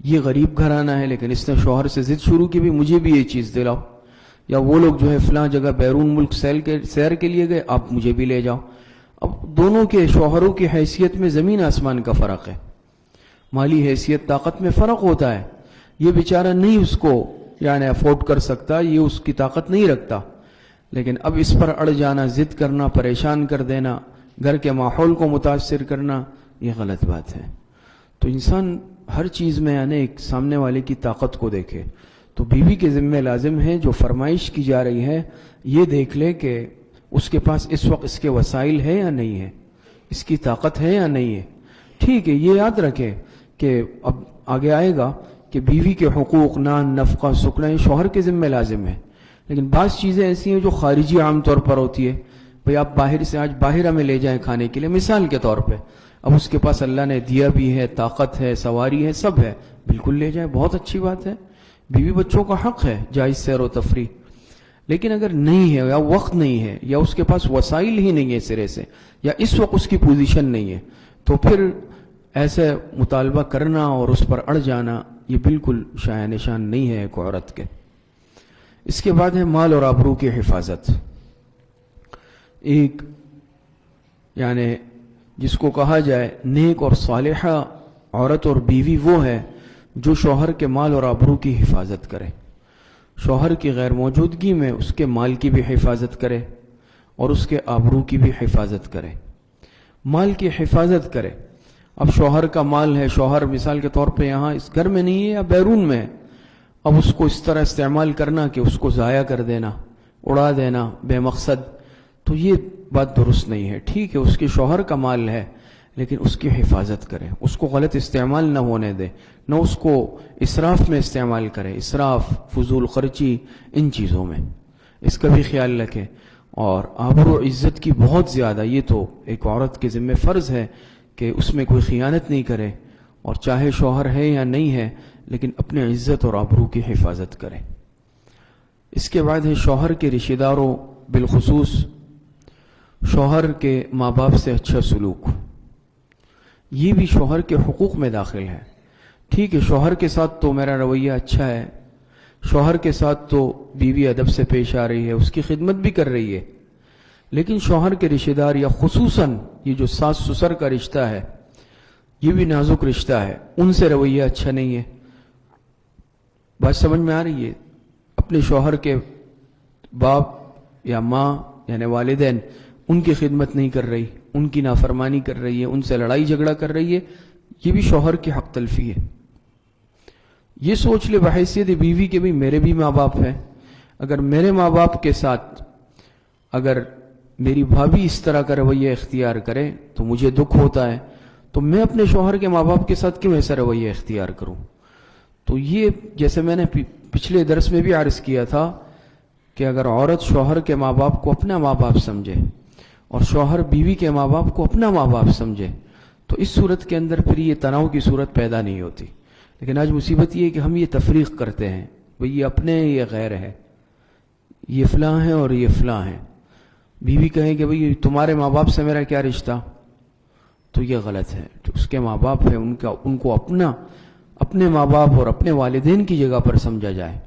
یہ غریب گھرانہ ہے، لیکن اس نے شوہر سے ضد شروع کی، بھی مجھے بھی یہ چیز دلاؤ. یا وہ لوگ جو ہے فلاں جگہ بیرون ملک سیر کے لیے گئے، آپ مجھے بھی لے جاؤ. اب دونوں کے شوہروں کی حیثیت میں زمین آسمان کا فرق ہے، مالی حیثیت، طاقت میں فرق ہوتا ہے. یہ بیچارہ نہیں اس کو یعنی افورڈ کر سکتا، یہ اس کی طاقت نہیں رکھتا، لیکن اب اس پر اڑ جانا، ضد کرنا، پریشان کر دینا، گھر کے ماحول کو متاثر کرنا، یہ غلط بات ہے. تو انسان ہر چیز میں یعنی ایک سامنے والے کی طاقت کو دیکھے. تو بیوی کے ذمہ لازم ہے جو فرمائش کی جا رہی ہے یہ دیکھ لے کہ اس کے پاس اس وقت اس کے وسائل ہے یا نہیں ہے، اس کی طاقت ہے یا نہیں ہے. ٹھیک ہے، یہ یاد رکھے کہ اب آگے آئے گا کہ بیوی کے حقوق، نان، نفقہ، سکنا، یہ شوہر کے ذمہ لازم ہے. لیکن بعض چیزیں ایسی ہیں جو خارجی عام طور پر ہوتی ہے. بھئی آپ باہر سے آج باہر ہمیں لے جائیں کھانے کے لیے، مثال کے طور پہ، اب اس کے پاس اللہ نے دیا بھی ہے، طاقت ہے، سواری ہے، سب ہے، بالکل لے جائیں، بہت اچھی بات ہے. بیوی بچوں کا حق ہے جائز سیر و تفریح. لیکن اگر نہیں ہے یا وقت نہیں ہے یا اس کے پاس وسائل ہی نہیں ہے سرے سے، یا اس وقت اس کی پوزیشن نہیں ہے، تو پھر ایسے مطالبہ کرنا اور اس پر اڑ جانا یہ بالکل شایع نشان نہیں ہے ایک عورت کے. اس کے بعد ہے مال اور آبرو کی حفاظت. ایک یعنی جس کو کہا جائے نیک اور صالحہ عورت اور بیوی وہ ہے جو شوہر کے مال اور آبرو کی حفاظت کرے، شوہر کی غیر موجودگی میں اس کے مال کی بھی حفاظت کرے اور اس کے آبرو کی بھی حفاظت کرے. مال کی حفاظت کرے. اب شوہر کا مال ہے، شوہر مثال کے طور پہ یہاں اس گھر میں نہیں ہے یا بیرون میں ہے، اب اس کو اس طرح استعمال کرنا کہ اس کو ضائع کر دینا، اڑا دینا بے مقصد، تو یہ بات درست نہیں ہے. ٹھیک ہے، اس کے شوہر کا مال ہے لیکن اس کی حفاظت کرے، اس کو غلط استعمال نہ ہونے دے، نہ اس کو اسراف میں استعمال کرے، اسراف، فضول خرچی، ان چیزوں میں اس کا بھی خیال رکھے. اور آبرو عزت کی بہت زیادہ، یہ تو ایک عورت کے ذمہ فرض ہے کہ اس میں کوئی خیانت نہیں کرے، اور چاہے شوہر ہے یا نہیں ہے لیکن اپنے عزت اور آبرو کی حفاظت کرے. اس کے بعد ہے شوہر کے رشتہ داروں، بالخصوص شوہر کے ماں باپ سے اچھا سلوک. یہ بھی شوہر کے حقوق میں داخل ہے. ٹھیک ہے شوہر کے ساتھ تو میرا رویہ اچھا ہے، شوہر کے ساتھ تو بیوی ادب سے پیش آ رہی ہے، اس کی خدمت بھی کر رہی ہے، لیکن شوہر کے رشتہ دار یا خصوصاً یہ جو ساس سسر کا رشتہ ہے یہ بھی نازک رشتہ ہے، ان سے رویہ اچھا نہیں ہے۔ بات سمجھ میں آ رہی ہے؟ اپنے شوہر کے باپ یا ماں یعنی والدین ان کی خدمت نہیں کر رہی، ان کی نافرمانی کر رہی ہے، ان سے لڑائی جھگڑا کر رہی ہے، یہ بھی شوہر کی حق تلفی ہے۔ یہ سوچ لے بحیثیت بیوی کے بھی میرے بھی ماں باپ ہیں، اگر میرے ماں باپ کے ساتھ اگر میری بھابھی اس طرح کا رویہ اختیار کرے تو مجھے دکھ ہوتا ہے، تو میں اپنے شوہر کے ماں باپ کے ساتھ کیوں ایسا رویہ اختیار کروں؟ تو یہ جیسے میں نے پچھلے درس میں بھی عرض کیا تھا کہ اگر عورت شوہر کے ماں باپ کو اپنا ماں باپ سمجھے اور شوہر بیوی کے ماں باپ کو اپنا ماں باپ سمجھے تو اس صورت کے اندر پھر یہ تناؤ کی صورت پیدا نہیں ہوتی۔ لیکن آج مصیبت یہ ہے کہ ہم یہ تفریق کرتے ہیں، بھئی یہ اپنے یہ غیر ہے، یہ فلاں ہے اور یہ فلاں ہے۔ بیوی کہیں کہ بھئی تمہارے ماں باپ سے میرا کیا رشتہ، تو یہ غلط ہے۔ اس کے ماں باپ ہیں، ان کو اپنے ماں باپ اور اپنے والدین کی جگہ پر سمجھا جائے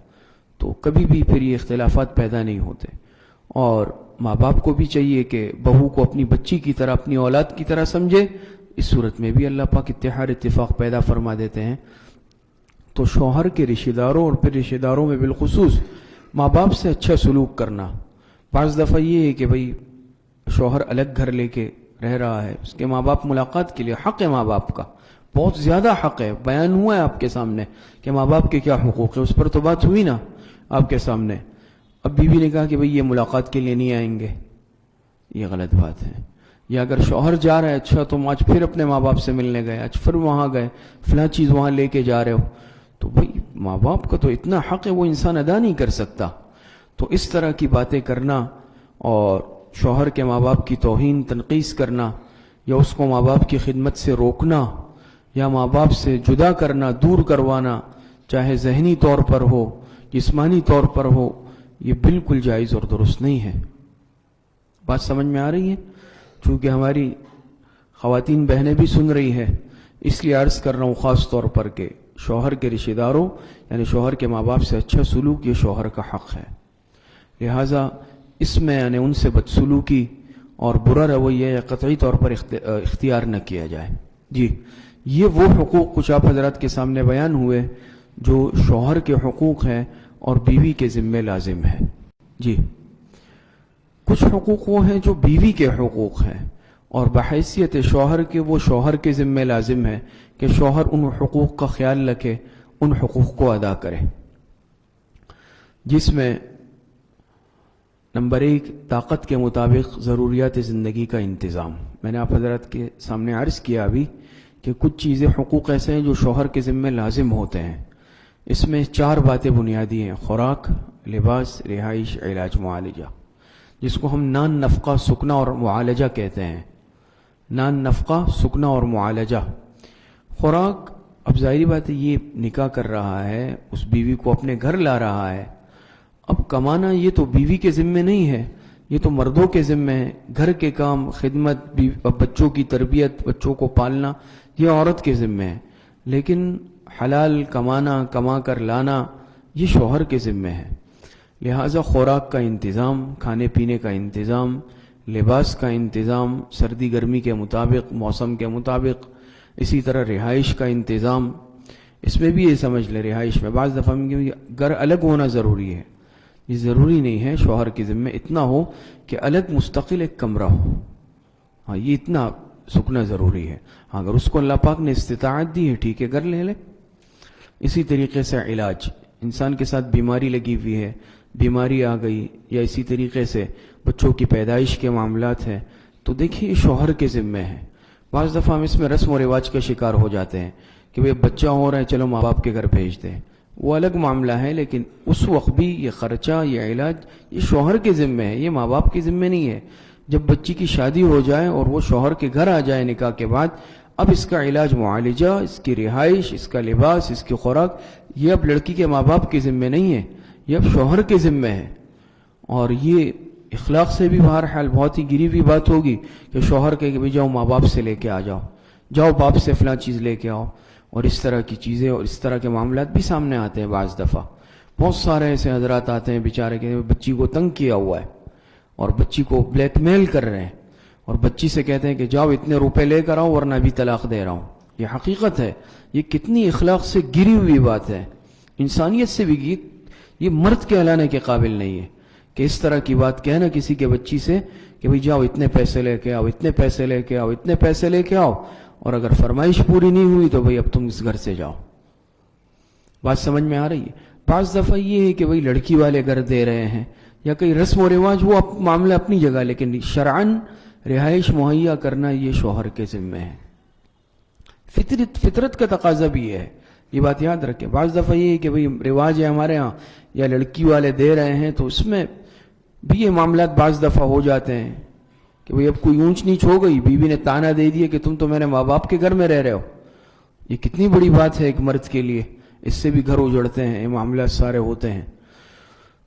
تو کبھی بھی پھر یہ اختلافات پیدا نہیں ہوتے۔ اور ماں باپ کو بھی چاہیے کہ بہو کو اپنی بچی کی طرح، اپنی اولاد کی طرح سمجھے، اس صورت میں بھی اللہ پاک اتفاق پیدا فرما دیتے ہیں۔ تو شوہر کے رشتہ داروں اور پھر رشتہ داروں میں بالخصوص ماں باپ سے اچھا سلوک کرنا۔ بعض دفعہ یہ ہے کہ بھئی شوہر الگ گھر لے کے رہ رہا ہے، اس کے ماں باپ ملاقات کے لیے، حق ہے ماں باپ کا، بہت زیادہ حق ہے، بیان ہوا ہے آپ کے سامنے کہ ماں باپ کے کیا حقوق ہے، اس پر تو بات ہوئی نا آپ کے سامنے۔ اب بیوی نے کہا کہ بھئی یہ ملاقات کے لیے نہیں آئیں گے، یہ غلط بات ہے۔ یا اگر شوہر جا رہا ہے، اچھا تم آج پھر اپنے ماں باپ سے ملنے گئے، آج پھر وہاں گئے، فلاں چیز وہاں لے کے جا رہے ہو، تو بھئی ماں باپ کا تو اتنا حق ہے وہ انسان ادا نہیں کر سکتا۔ تو اس طرح کی باتیں کرنا اور شوہر کے ماں باپ کی توہین تنقیص کرنا یا اس کو ماں باپ کی خدمت سے روکنا یا ماں باپ سے جدا کرنا، دور کروانا، چاہے ذہنی طور پر ہو، جسمانی طور پر ہو، یہ بالکل جائز اور درست نہیں ہے۔ بات سمجھ میں آ رہی ہے؟ چونکہ ہماری خواتین بہنیں بھی سن رہی ہے، اس لیے عرض کر رہا ہوں خاص طور پر کہ شوہر کے رشتہ داروں یعنی شوہر کے ماں باپ سے اچھا سلوک یہ شوہر کا حق ہے، لہٰذا اس میں یعنی ان سے بدسلوکی اور برا رویہ یا قطعی طور پر اختیار نہ کیا جائے۔ جی، یہ وہ حقوق کچھ آپ حضرات کے سامنے بیان ہوئے جو شوہر کے حقوق ہیں اور بیوی کے ذمہ لازم ہے۔ جی، کچھ حقوق وہ ہیں جو بیوی کے حقوق ہیں اور بحیثیت شوہر کے وہ شوہر کے ذمہ لازم ہے کہ شوہر ان حقوق کا خیال رکھے، ان حقوق کو ادا کرے، جس میں نمبر 1 طاقت کے مطابق ضروریات زندگی کا انتظام۔ میں نے آپ حضرات کے سامنے عرض کیا ابھی کہ کچھ چیزیں حقوق ایسے ہیں جو شوہر کے ذمہ لازم ہوتے ہیں، اس میں 4 باتیں بنیادی ہیں: خوراک، لباس، رہائش، علاج، معالجہ، جس کو ہم نان نفقہ، سکنا اور معالجہ کہتے ہیں۔ نان نفقہ، سکنا اور معالجہ۔ خوراک، اب ظاہری بات ہے یہ نکاح کر رہا ہے، اس بیوی کو اپنے گھر لا رہا ہے، اب کمانا یہ تو بیوی کے ذمہ نہیں ہے، یہ تو مردوں کے ذمہ ہے۔ گھر کے کام، خدمت، بچوں کی تربیت، بچوں کو پالنا، یہ عورت کے ذمہ ہے، لیکن حلال کمانا، کما کر لانا، یہ شوہر کے ذمہ ہے۔ لہٰذا خوراک کا انتظام، کھانے پینے کا انتظام، لباس کا انتظام سردی گرمی کے مطابق، موسم کے مطابق، اسی طرح رہائش کا انتظام۔ اس میں بھی یہ سمجھ لے، رہائش میں بعض دفعہ گھر الگ ہونا ضروری ہے، یہ ضروری نہیں ہے شوہر کے ذمہ اتنا ہو کہ الگ مستقل ایک کمرہ ہو، ہاں یہ اتنا سکنا ضروری ہے۔ اگر اس کو اللہ پاک نے استطاعت دی ہے، ٹھیک ہے، گھر لے لے۔ اسی طریقے سے علاج، انسان کے ساتھ بیماری لگی ہوئی ہے، بیماری آ گئی، یا اسی طریقے سے بچوں کی پیدائش کے معاملات ہیں، تو دیکھیے شوہر کے ذمہ ہے۔ بعض دفعہ ہم اس میں رسم و رواج کا شکار ہو جاتے ہیں کہ بھئی بچہ ہو رہا ہے، چلو ماں باپ کے گھر بھیج دیں، وہ الگ معاملہ ہے، لیکن اس وقت بھی یہ خرچہ، یہ علاج، یہ شوہر کے ذمہ ہے، یہ ماں باپ کے ذمہ نہیں ہے۔ جب بچی کی شادی ہو جائے اور وہ شوہر کے گھر آ جائے نکاح کے بعد، اب اس کا علاج، معالجہ، اس کی رہائش، اس کا لباس، اس کی خوراک، یہ اب لڑکی کے ماں باپ کے ذمہ نہیں ہے، یہ اب شوہر کے ذمہ ہے۔ اور یہ اخلاق سے بھی بہرحال بہت ہی گری ہوئی بات ہوگی کہ شوہر کہے کہ بھئی جاؤ ماں باپ سے لے کے آ جاؤ، جاؤ باپ سے فلاں چیز لے کے آؤ، اور اس طرح کی چیزیں اور اس طرح کے معاملات بھی سامنے آتے ہیں بعض دفعہ. بہت سارے ایسے حضرات آتے ہیں بیچارے کے بچی کو تنگ کیا ہوا ہے اور بچی کو بلیک میل کر رہے ہیں اور بچی سے کہتے ہیں کہ جاؤ اتنے روپے لے کر آؤ ورنہ بھی طلاق دے رہا ہوں. یہ حقیقت ہے. یہ کتنی اخلاق سے گری ہوئی بات ہے, انسانیت سے بھی یہ مرد کہلانے کے قابل نہیں ہے کہ اس طرح کی بات کہنا کسی کے بچی سے کہ بھئی جاؤ اتنے پیسے لے کے آؤ, اتنے پیسے لے کے آؤ, اتنے پیسے لے کے آؤ, اور اگر فرمائش پوری نہیں ہوئی تو بھئی اب تم اس گھر سے جاؤ. بات سمجھ میں آ رہی ہے؟ بعض دفعہ یہ ہے کہ بھئی لڑکی والے گھر دے رہے ہیں یا کئی رسم و رواج, وہ معاملہ اپنی جگہ, لیکن شرعاً رہائش مہیا کرنا یہ شوہر کے ذمہ ہے. فطرت کا تقاضا بھی ہے, یہ بات یاد رکھیں. بعض دفعہ یہ ہے کہ بھئی رواج ہے ہمارے ہاں یا لڑکی والے دے رہے ہیں, تو اس میں بھی یہ معاملات بعض دفعہ ہو جاتے ہیں کہ بھئی اب کوئی اونچ نیچ ہو گئی, بیوی نے تانا دے دیا کہ تم تو میرے ماں باپ کے گھر میں رہ رہے ہو. یہ کتنی بڑی بات ہے ایک مرد کے لیے, اس سے بھی گھر اجڑتے ہیں, یہ معاملات سارے ہوتے ہیں.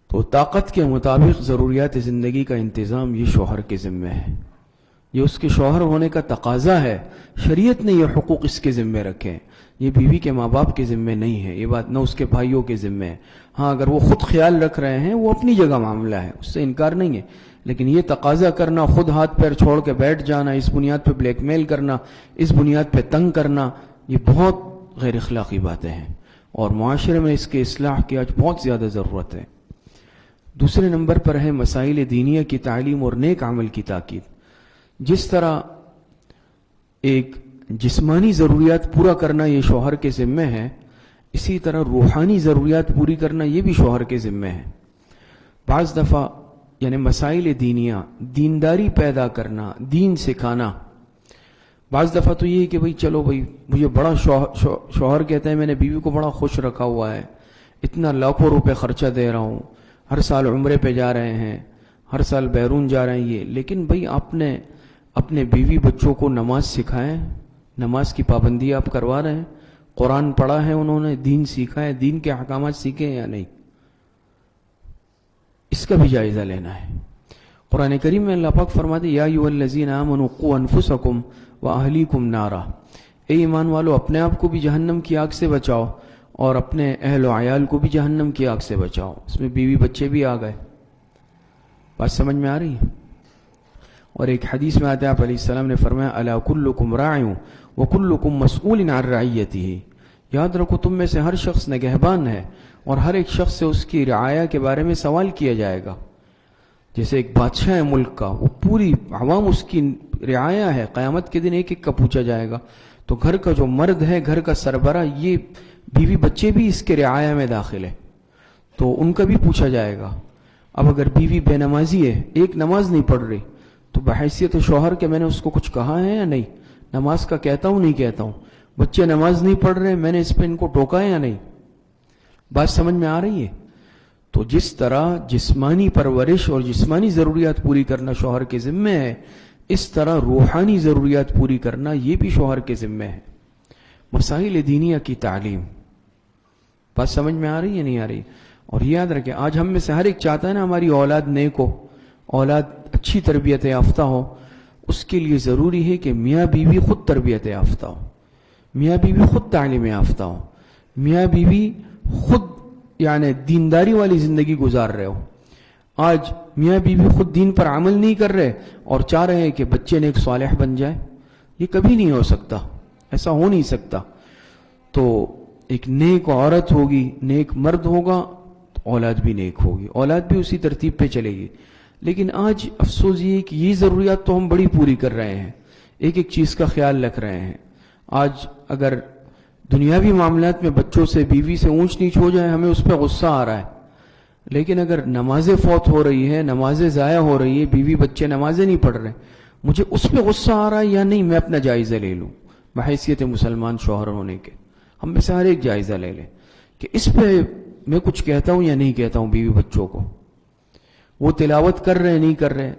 تو طاقت کے مطابق ضروریات زندگی کا انتظام یہ شوہر کے ذمہ ہے, یہ اس کے شوہر ہونے کا تقاضا ہے. شریعت نے یہ حقوق اس کے ذمہ رکھے ہیں, یہ بیوی کے ماں باپ کے ذمہ نہیں ہے, یہ بات نہ اس کے بھائیوں کے ذمہ ہے. ہاں اگر وہ خود خیال رکھ رہے ہیں وہ اپنی جگہ معاملہ ہے, اس سے انکار نہیں ہے, لیکن یہ تقاضا کرنا, خود ہاتھ پیر چھوڑ کے بیٹھ جانا, اس بنیاد پہ بلیک میل کرنا, اس بنیاد پہ تنگ کرنا, یہ بہت غیر اخلاقی باتیں ہیں اور معاشرے میں اس کے اصلاح کی آج بہت زیادہ ضرورت ہے. دوسرے نمبر پر ہے مسائل دینیہ کی تعلیم اور نیک عمل کی تاکید. جس طرح ایک جسمانی ضروریات پورا کرنا یہ شوہر کے ذمہ ہے, اسی طرح روحانی ضروریات پوری کرنا یہ بھی شوہر کے ذمہ ہے. بعض دفعہ یعنی مسائل دینیہ, دینداری پیدا کرنا, دین سکھانا. بعض دفعہ تو یہ کہ بھئی چلو بھئی مجھے بڑا شوہر کہتے ہیں میں نے بیوی کو بڑا خوش رکھا ہوا ہے, اتنا لاکھوں روپے خرچہ دے رہا ہوں, ہر سال عمرے پہ جا رہے ہیں, ہر سال بیرون جا رہے ہیں یہ, لیکن بھئی آپ نے اپنے بیوی بچوں کو نماز سکھائیں, نماز کی پابندی آپ کروا رہے ہیں, قرآن پڑھا ہے انہوں نے, دین سیکھا ہے, دین کے احکامات سیکھے ہیں یا نہیں, اس کا بھی جائزہ لینا ہے. قرآن کریم میں اللہ پاک فرماتے یا ایھا الذین آمنوا قوا انفسکم واہلیکم نارا, اے ایمان والو اپنے آپ کو بھی جہنم کی آگ سے بچاؤ اور اپنے اہل و عیال کو بھی جہنم کی آگ سے بچاؤ. اس میں بیوی بچے بھی آ گئے. بات سمجھ میں آ رہی ہے؟ اور ایک حدیث میں آتے ہیں آپ علیہ السلام نے فرمایا الا کلکم راع وکلکم مسئول عن رعیتہ, یاد رکھو تم میں سے ہر شخص نگہبان ہے اور ہر ایک شخص سے اس کی رعایا کے بارے میں سوال کیا جائے گا. جیسے ایک بادشاہ ہے ملک کا, وہ پوری عوام اس کی رعایا ہے, قیامت کے دن ایک ایک کا پوچھا جائے گا. تو گھر کا جو مرد ہے, گھر کا سربراہ, یہ بیوی بچے بھی اس کے رعایا میں داخل ہے, تو ان کا بھی پوچھا جائے گا. اب اگر بیوی بے نمازی ہے, ایک نماز نہیں پڑھ رہی, تو بحیثیت شوہر کہ میں نے اس کو کچھ کہا ہے یا نہیں, نماز کا کہتا ہوں نہیں کہتا ہوں, بچے نماز نہیں پڑھ رہے, میں نے اس پہ ان کو ٹوکا ہے یا نہیں. بات سمجھ میں آ رہی ہے؟ تو جس طرح جسمانی پرورش اور جسمانی ضروریات پوری کرنا شوہر کے ذمہ ہے, اس طرح روحانی ضروریات پوری کرنا یہ بھی شوہر کے ذمہ ہے. مسائل دینیہ کی تعلیم. بات سمجھ میں آ رہی ہے نہیں آ رہی؟ اور یاد رکھیں آج ہم میں سے ہر ایک چاہتا ہے نا ہماری اولاد نیک ہو, اولاد اچھی تربیت یافتہ ہو. اس کے لیے ضروری ہے کہ میاں بیوی خود تربیت یافتہ ہو, میاں بیوی خود تعلیم یافتہ ہو, میاں بیوی خود یعنی دینداری والی زندگی گزار رہے ہو. آج میاں بیوی خود دین پر عمل نہیں کر رہے اور چاہ رہے ہیں کہ بچے نیک صالح بن جائے, یہ کبھی نہیں ہو سکتا, ایسا ہو نہیں سکتا. تو ایک نیک عورت ہوگی, نیک مرد ہوگا, تو اولاد بھی نیک ہوگی, اولاد بھی اسی ترتیب پہ چلے گی. لیکن آج افسوس یہ کہ یہ ضروریات تو ہم بڑی پوری کر رہے ہیں, ایک ایک چیز کا خیال رکھ رہے ہیں. آج اگر دنیاوی معاملات میں بچوں سے بیوی سے اونچ نیچ ہو جائے ہمیں اس پہ غصہ آ رہا ہے, لیکن اگر نمازیں فوت ہو رہی ہے, نمازیں ضائع ہو رہی ہے, بیوی بچے نمازیں نہیں پڑھ رہے, مجھے اس پہ غصہ آ رہا ہے یا نہیں, میں اپنا جائزہ لے لوں بحیثیت مسلمان شوہر ہونے کے. ہم میں سے ہر ایک جائزہ لے لے کہ اس پہ میں کچھ کہتا ہوں یا نہیں کہتا ہوں بیوی بچوں کو. وہ تلاوت کر رہے نہیں کر رہے,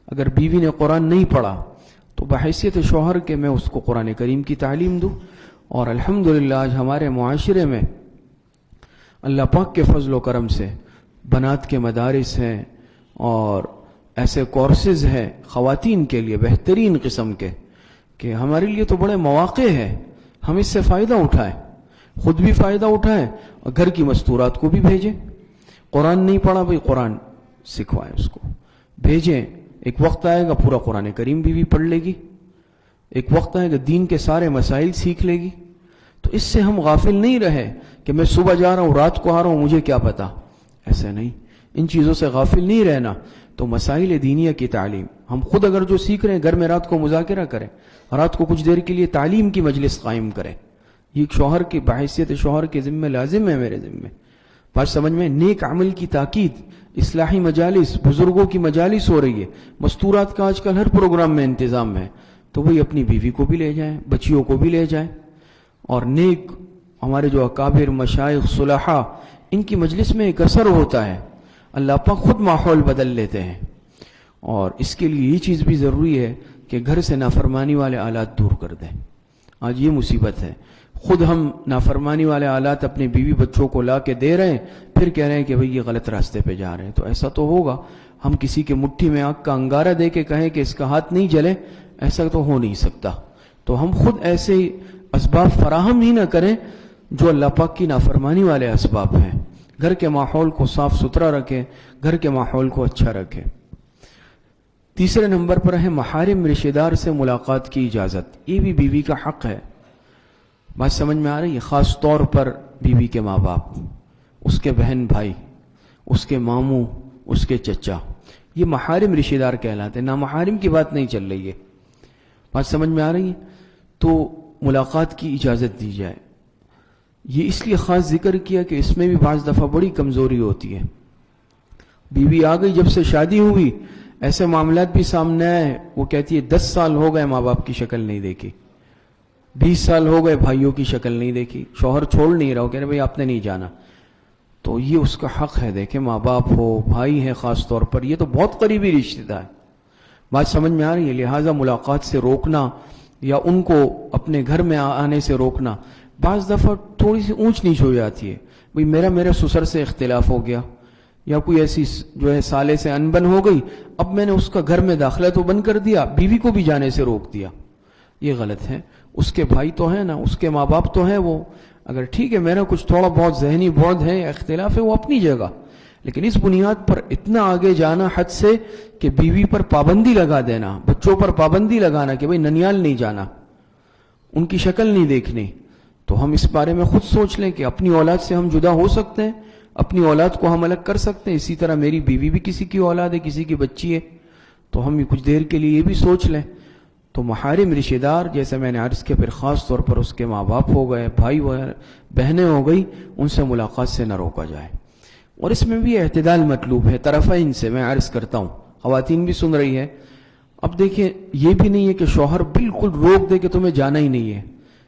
اگر بیوی نے قرآن نہیں پڑھا تو بحیثیت شوہر کے میں اس کو قرآن کریم کی تعلیم دوں. اور الحمدللہ آج ہمارے معاشرے میں اللہ پاک کے فضل و کرم سے بنات کے مدارس ہیں اور ایسے کورسز ہیں خواتین کے لیے بہترین قسم کے, کہ ہمارے لیے تو بڑے مواقع ہیں. ہم اس سے فائدہ اٹھائیں، خود بھی فائدہ اٹھائیں اور گھر کی مستورات کو بھی بھیجیں. قرآن نہیں پڑھا بھائی، قرآن سکھوائیں، اس کو بھیجیں. ایک وقت آئے گا پورا قرآن کریم بھی پڑھ لے گی، ایک وقت آئے گا دین کے سارے مسائل سیکھ لے گی. تو اس سے ہم غافل نہیں رہے کہ میں صبح جا رہا ہوں رات کو آ رہا ہوں مجھے کیا پتا. ایسا نہیں، ان چیزوں سے غافل نہیں رہنا. تو مسائل دینیہ کی تعلیم ہم خود اگر جو سیکھ رہے ہیں گھر میں رات کو مذاکرہ کریں، رات کو کچھ دیر کے لیے تعلیم کی مجلس قائم کریں. یہ شوہر کی بحیثیت شوہر کے ذمہ لازم ہے، میرے ذمہ. بات سمجھ میں؟ نیک عمل کی تاکید، اصلاحی مجالس، بزرگوں کی مجالس ہو رہی ہے. مستورات کا آج کل ہر پروگرام میں انتظام ہے. تو وہی اپنی بیوی کو بھی لے جائیں، بچیوں کو بھی لے جائیں. اور نیک ہمارے جو اکابر مشائخ صلحاء، ان کی مجلس میں ایک اثر ہوتا ہے، اللہ پاک خود ماحول بدل لیتے ہیں. اور اس کے لیے یہ چیز بھی ضروری ہے کہ گھر سے نافرمانی والے آلات دور کر دیں. آج یہ مصیبت ہے، خود ہم نافرمانی والے آلات اپنے بیوی بچوں کو لا کے دے رہے ہیں، پھر کہہ رہے ہیں کہ بھئی یہ غلط راستے پہ جا رہے ہیں. تو ایسا تو ہوگا، ہم کسی کے مٹھی میں آگ کا انگارہ دے کے کہیں کہ اس کا ہاتھ نہیں جلے، ایسا تو ہو نہیں سکتا. تو ہم خود ایسے اسباب فراہم ہی نہ کریں جو اللہ پاک کی نافرمانی والے اسباب ہیں. گھر کے ماحول کو صاف ستھرا رکھیں، گھر کے ماحول کو اچھا رکھیں. تیسرے نمبر پر ہے محارم رشتہ دار سے ملاقات کی اجازت. یہ بھی بیوی کا حق ہے. بات سمجھ میں آ رہی ہے؟ خاص طور پر بیوی کے ماں باپ، اس کے بہن بھائی، اس کے ماموں، اس کے چچا، یہ محارم رشتہ دار کہلاتے ہیں. نامحارم کی بات نہیں چل رہی ہے. بات سمجھ میں آ رہی ہے؟ تو ملاقات کی اجازت دی جائے. یہ اس لیے خاص ذکر کیا کہ اس میں بھی بعض دفعہ بڑی کمزوری ہوتی ہے. بیوی آ گئی، جب سے شادی ہوئی ایسے معاملات بھی سامنے آئے، وہ کہتی ہے 10 سال ہو گئے ماں باپ کی شکل نہیں دیکھی، 20 سال ہو گئے بھائیوں کی شکل نہیں دیکھی. شوہر چھوڑ نہیں رہا، وہ کہہ رہے بھائی آپ نے نہیں جانا. تو یہ اس کا حق ہے. دیکھیں ماں باپ ہو، بھائی ہے، خاص طور پر یہ تو بہت قریبی رشتہ دار. بات سمجھ میں آ رہی ہے؟ لہٰذا ملاقات سے روکنا یا ان کو اپنے گھر میں آنے سے روکنا بعض دفعہ تھوڑی سی اونچ نیچ ہو جاتی ہے. بھئی میرے سسر سے اختلاف ہو گیا، یا کوئی ایسی جو ہے سالے سے انبن ہو گئی، اب میں نے اس کا گھر میں داخلہ تو بند کر دیا، بیوی کو بھی جانے سے روک دیا. یہ غلط ہے. اس کے بھائی تو ہیں نا، اس کے ماں باپ تو ہیں، وہ اگر ٹھیک ہے میرا کچھ تھوڑا بہت ذہنی بعد ہے یا اختلاف ہے وہ اپنی جگہ، لیکن اس بنیاد پر اتنا آگے جانا حد سے کہ بیوی پر پابندی لگا دینا، بچوں پر پابندی لگانا کہ بھئی ننیال نہیں جانا، ان کی شکل نہیں دیکھنی. تو ہم اس بارے میں خود سوچ لیں کہ اپنی اولاد سے ہم جدا ہو سکتے ہیں، اپنی اولاد کو ہم الگ کر سکتے ہیں. اسی طرح میری بیوی بھی کسی کی اولاد ہے، کسی کی بچی ہے، تو ہم کچھ دیر کے لیے یہ بھی سوچ لیں. تو محارم رشتہ دار جیسے میں نے عرض کیا، پھر خاص طور پر اس کے ماں باپ ہو گئے، بھائی وغیرہ بہنیں ہو گئی، ان سے ملاقات سے نہ روکا جائے. اور اس میں بھی اعتدال مطلوب ہے طرفین سے. میں عرض کرتا ہوں، خواتین بھی سن رہی ہے. اب دیکھیں یہ بھی نہیں ہے کہ شوہر بالکل روک دے کہ تمہیں جانا ہی نہیں ہے،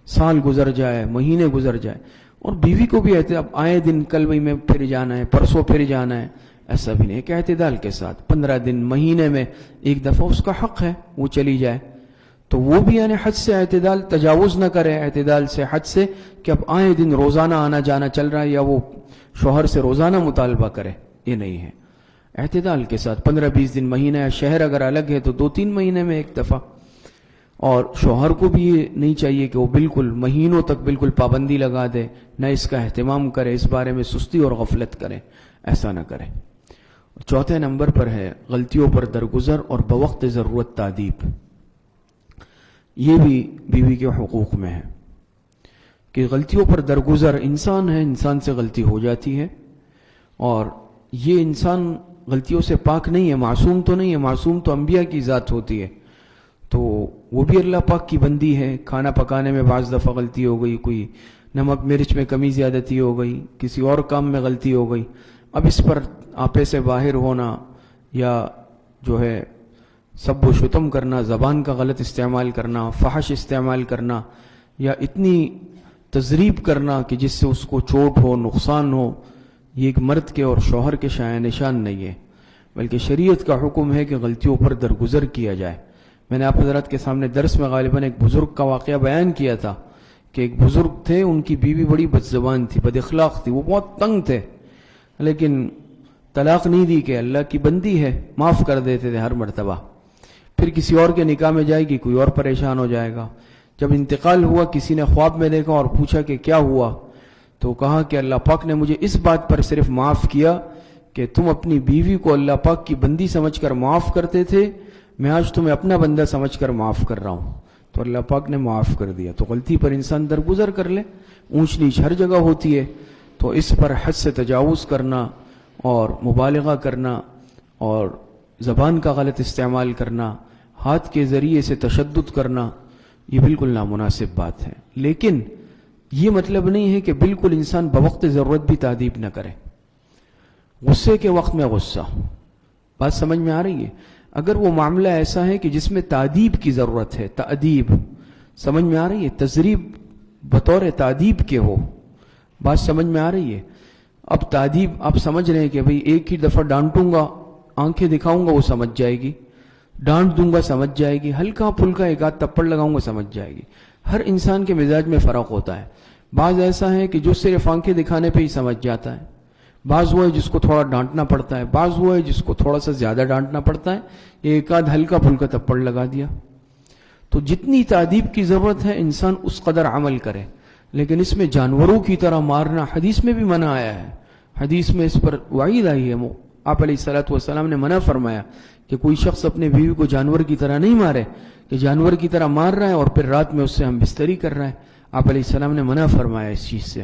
سال گزر جائے، مہینے گزر جائے، اور بیوی کو بھی اب آئے دن کل بھئی میں پھر جانا ہے، پرسوں پھر جانا ہے، ایسا بھی نہیں. کہ اعتدال کے ساتھ 15 دن مہینے میں ایک دفعہ اس کا حق ہے وہ چلی جائے. تو وہ بھی یعنی حد سے اعتدال تجاوز نہ کرے، اعتدال سے حد سے کہ اب آئے دن روزانہ آنا جانا چل رہا ہے یا وہ شوہر سے روزانہ مطالبہ کرے، یہ نہیں ہے. اعتدال کے ساتھ 15-20 دن مہینہ، یا شہر اگر الگ ہے تو 2-3 مہینے میں ایک دفعہ. اور شوہر کو بھی یہ نہیں چاہیے کہ وہ بالکل مہینوں تک بالکل پابندی لگا دے، نہ اس کا اہتمام کرے، اس بارے میں سستی اور غفلت کرے، ایسا نہ کرے. چوتھے نمبر پر ہے غلطیوں پر درگزر اور بوقت ضرورت تادیب. یہ بھی بیوی کے حقوق میں ہے کہ غلطیوں پر درگزر، انسان ہے، انسان سے غلطی ہو جاتی ہے، اور یہ انسان غلطیوں سے پاک نہیں ہے، معصوم تو نہیں ہے. معصوم تو انبیاء کی ذات ہوتی ہے، تو وہ بھی اللہ پاک کی بندی ہے. کھانا پکانے میں بعض دفعہ غلطی ہو گئی، کوئی نمک مرچ میں کمی زیادتی ہو گئی، کسی اور کام میں غلطی ہو گئی. اب اس پر آپے سے باہر ہونا یا جو ہے سب و شتم کرنا، زبان کا غلط استعمال کرنا، فحش استعمال کرنا، یا اتنی تضریب کرنا کہ جس سے اس کو چوٹ ہو، نقصان ہو، یہ ایک مرد کے اور شوہر کے شایان نشان نہیں ہے. بلکہ شریعت کا حکم ہے کہ غلطیوں پر درگزر کیا جائے. میں نے آپ حضرات کے سامنے درس میں غالباً ایک بزرگ کا واقعہ بیان کیا تھا کہ ایک بزرگ تھے، ان کی بیوی بڑی بد زبان تھی، بد اخلاق تھی، وہ بہت تنگ تھے، لیکن طلاق نہیں دی کہ اللہ کی بندی ہے، معاف کر دیتے تھے ہر مرتبہ. پھر کسی اور کے نکاح میں جائے گی، کوئی اور پریشان ہو جائے گا. جب انتقال ہوا کسی نے خواب میں دیکھا اور پوچھا کہ کیا ہوا، تو کہا کہ اللہ پاک نے مجھے اس بات پر صرف معاف کیا کہ تم اپنی بیوی کو اللہ پاک کی بندی سمجھ کر معاف کرتے تھے، میں آج تمہیں اپنا بندہ سمجھ کر معاف کر رہا ہوں، تو اللہ پاک نے معاف کر دیا۔ تو غلطی پر انسان درگزر کر لے، اونچ نیچ ہر جگہ ہوتی ہے، تو اس پر حد سے تجاوز کرنا اور مبالغہ کرنا اور زبان کا غلط استعمال کرنا، ہاتھ کے ذریعے سے تشدد کرنا، یہ بالکل نامناسب بات ہے۔ لیکن یہ مطلب نہیں ہے کہ بالکل انسان بوقت ضرورت بھی تادیب نہ کرے، غصے کے وقت میں غصہ، بات سمجھ میں آ رہی ہے؟ اگر وہ معاملہ ایسا ہے کہ جس میں تادیب کی ضرورت ہے، تادیب سمجھ میں آ رہی ہے، تذریب بطور تادیب کے ہو، بات سمجھ میں آ رہی ہے؟ اب تادیب آپ سمجھ رہے ہیں کہ بھئی ایک ہی دفعہ ڈانٹوں گا، آنکھیں دکھاؤں گا وہ سمجھ جائے گی، ڈانٹ دوں گا سمجھ جائے گی، ہلکا پھلکا ایک آدھ تپڑ لگاؤں گا سمجھ جائے گی۔ ہر انسان کے مزاج میں فرق ہوتا ہے، بعض ایسا ہے کہ جو صرف آنکھیں دکھانے پہ ہی سمجھ جاتا ہے، بعض وہ ہے جس کو تھوڑا ڈانٹنا پڑتا ہے، بعض وہ ہے جس کو تھوڑا سا زیادہ ڈانٹنا پڑتا ہے، ایک آدھ ہلکا پھلکا تپڑ لگا دیا۔ تو جتنی تادیب کی ضرورت ہے انسان اس قدر عمل کرے، لیکن اس میں جانوروں کی طرح مارنا حدیث میں بھی منع آیا ہے، حدیث میں اس پر وعید آئی ہے، آپ علیہ الصلوۃ والسلام نے منع فرمایا کہ کوئی شخص اپنے بیوی کو جانور کی طرح نہیں مارے، کہ جانور کی طرح مار رہا ہے اور پھر رات میں اس سے ہم بستری کر رہا ہے، آپ علیہ السلام نے منع فرمایا اس چیز سے۔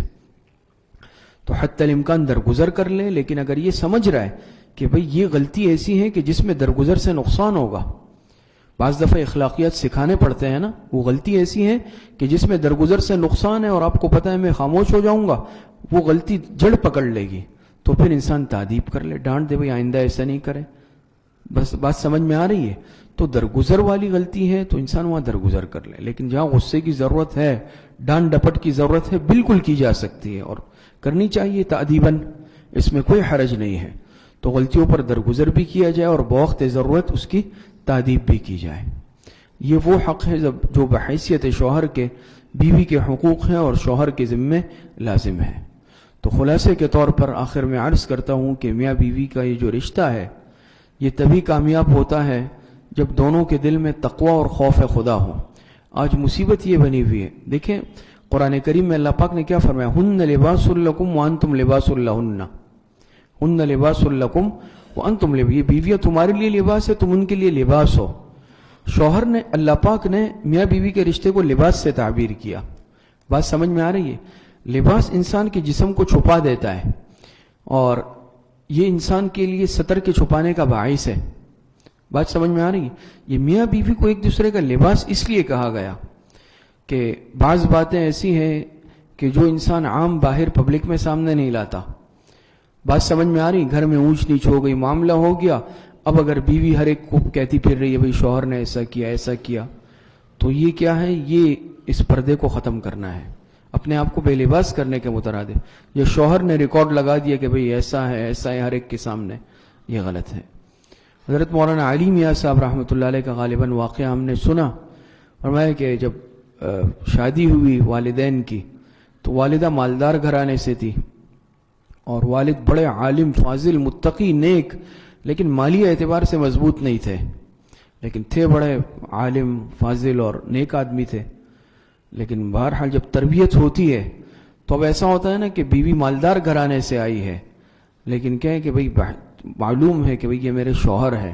تو حتی الامکان درگزر کر لے، لیکن اگر یہ سمجھ رہا ہے کہ بھئی یہ غلطی ایسی ہے کہ جس میں درگزر سے نقصان ہوگا، بعض دفعہ اخلاقیات سکھانے پڑتے ہیں نا، وہ غلطی ایسی ہے کہ جس میں درگزر سے نقصان ہے اور آپ کو پتہ ہے میں خاموش ہو جاؤں گا، وہ غلطی جڑ پکڑ لے گی، تو پھر انسان تادیب کر لے، ڈانٹ دے بھئی آئندہ ایسا نہیں کرے، بس بات سمجھ میں آ رہی ہے؟ تو درگزر والی غلطی ہے تو انسان وہاں درگزر کر لے، لیکن جہاں غصے کی ضرورت ہے، ڈانٹ ڈپٹ کی ضرورت ہے، بالکل کی جا سکتی ہے اور کرنی چاہیے تادیباً، اس میں کوئی حرج نہیں ہے۔ تو غلطیوں پر درگزر بھی کیا جائے اور بوقت ضرورت اس کی تادیب بھی کی جائے۔ یہ وہ حق ہے جو بحیثیت شوہر کے بیوی کے حقوق ہیں اور شوہر کے ذمے لازم ہے۔ تو خلاصے کے طور پر آخر میں عرض کرتا ہوں کہ میاں بیوی کا یہ جو رشتہ ہے یہ تبھی کامیاب ہوتا ہے جب دونوں کے دل میں تقوی اور خوف خدا ہو۔ آج مصیبت یہ بنی ہوئی ہے، دیکھیں قرآن کریم میں اللہ پاک نے کیا فرمایا، ہن لباس لکم وانتم لباس لہن، ہن لباس لکم وانتم لباس، یہ بیویاں تمہارے لیے لباس ہے، تم ان کے لیے لباس ہو۔ شوہر نے، اللہ پاک نے میاں بیوی کے رشتے کو لباس سے تعبیر کیا، بات سمجھ میں آ رہی ہے؟ لباس انسان کے جسم کو چھپا دیتا ہے اور یہ انسان کے لیے ستر کے چھپانے کا باعث ہے، بات سمجھ میں آ رہی ہے؟ یہ میاں بیوی کو ایک دوسرے کا لباس اس لیے کہا گیا کہ بعض باتیں ایسی ہیں کہ جو انسان عام باہر پبلک میں سامنے نہیں لاتا، بات سمجھ میں آ رہی؟ گھر میں اونچ نیچ ہو گئی، معاملہ ہو گیا، اب اگر بیوی ہر ایک کو کہتی پھر رہی ہے بھئی شوہر نے ایسا کیا ایسا کیا، تو یہ کیا ہے؟ یہ اس پردے کو ختم کرنا ہے، اپنے آپ کو بے لباس کرنے کے مترادف۔ یہ شوہر نے ریکارڈ لگا دیا کہ بھئی ایسا ہے ہر ایک کے سامنے، یہ غلط ہے۔ حضرت مولانا علی میاں صاحب رحمۃ اللہ علیہ کا غالباً واقعہ ہم نے سنا، فرمایا کہ جب شادی ہوئی والدین کی تو والدہ مالدار گھرانے سے تھی اور والد بڑے عالم فاضل متقی نیک، لیکن مالی اعتبار سے مضبوط نہیں تھے، لیکن تھے بڑے عالم فاضل اور نیک آدمی تھے۔ لیکن بہرحال جب تربیت ہوتی ہے تو اب ایسا ہوتا ہے نا کہ بیوی مالدار گھرانے سے آئی ہے، لیکن کیا ہے کہ بھئی معلوم ہے کہ بھئی یہ میرے شوہر ہے،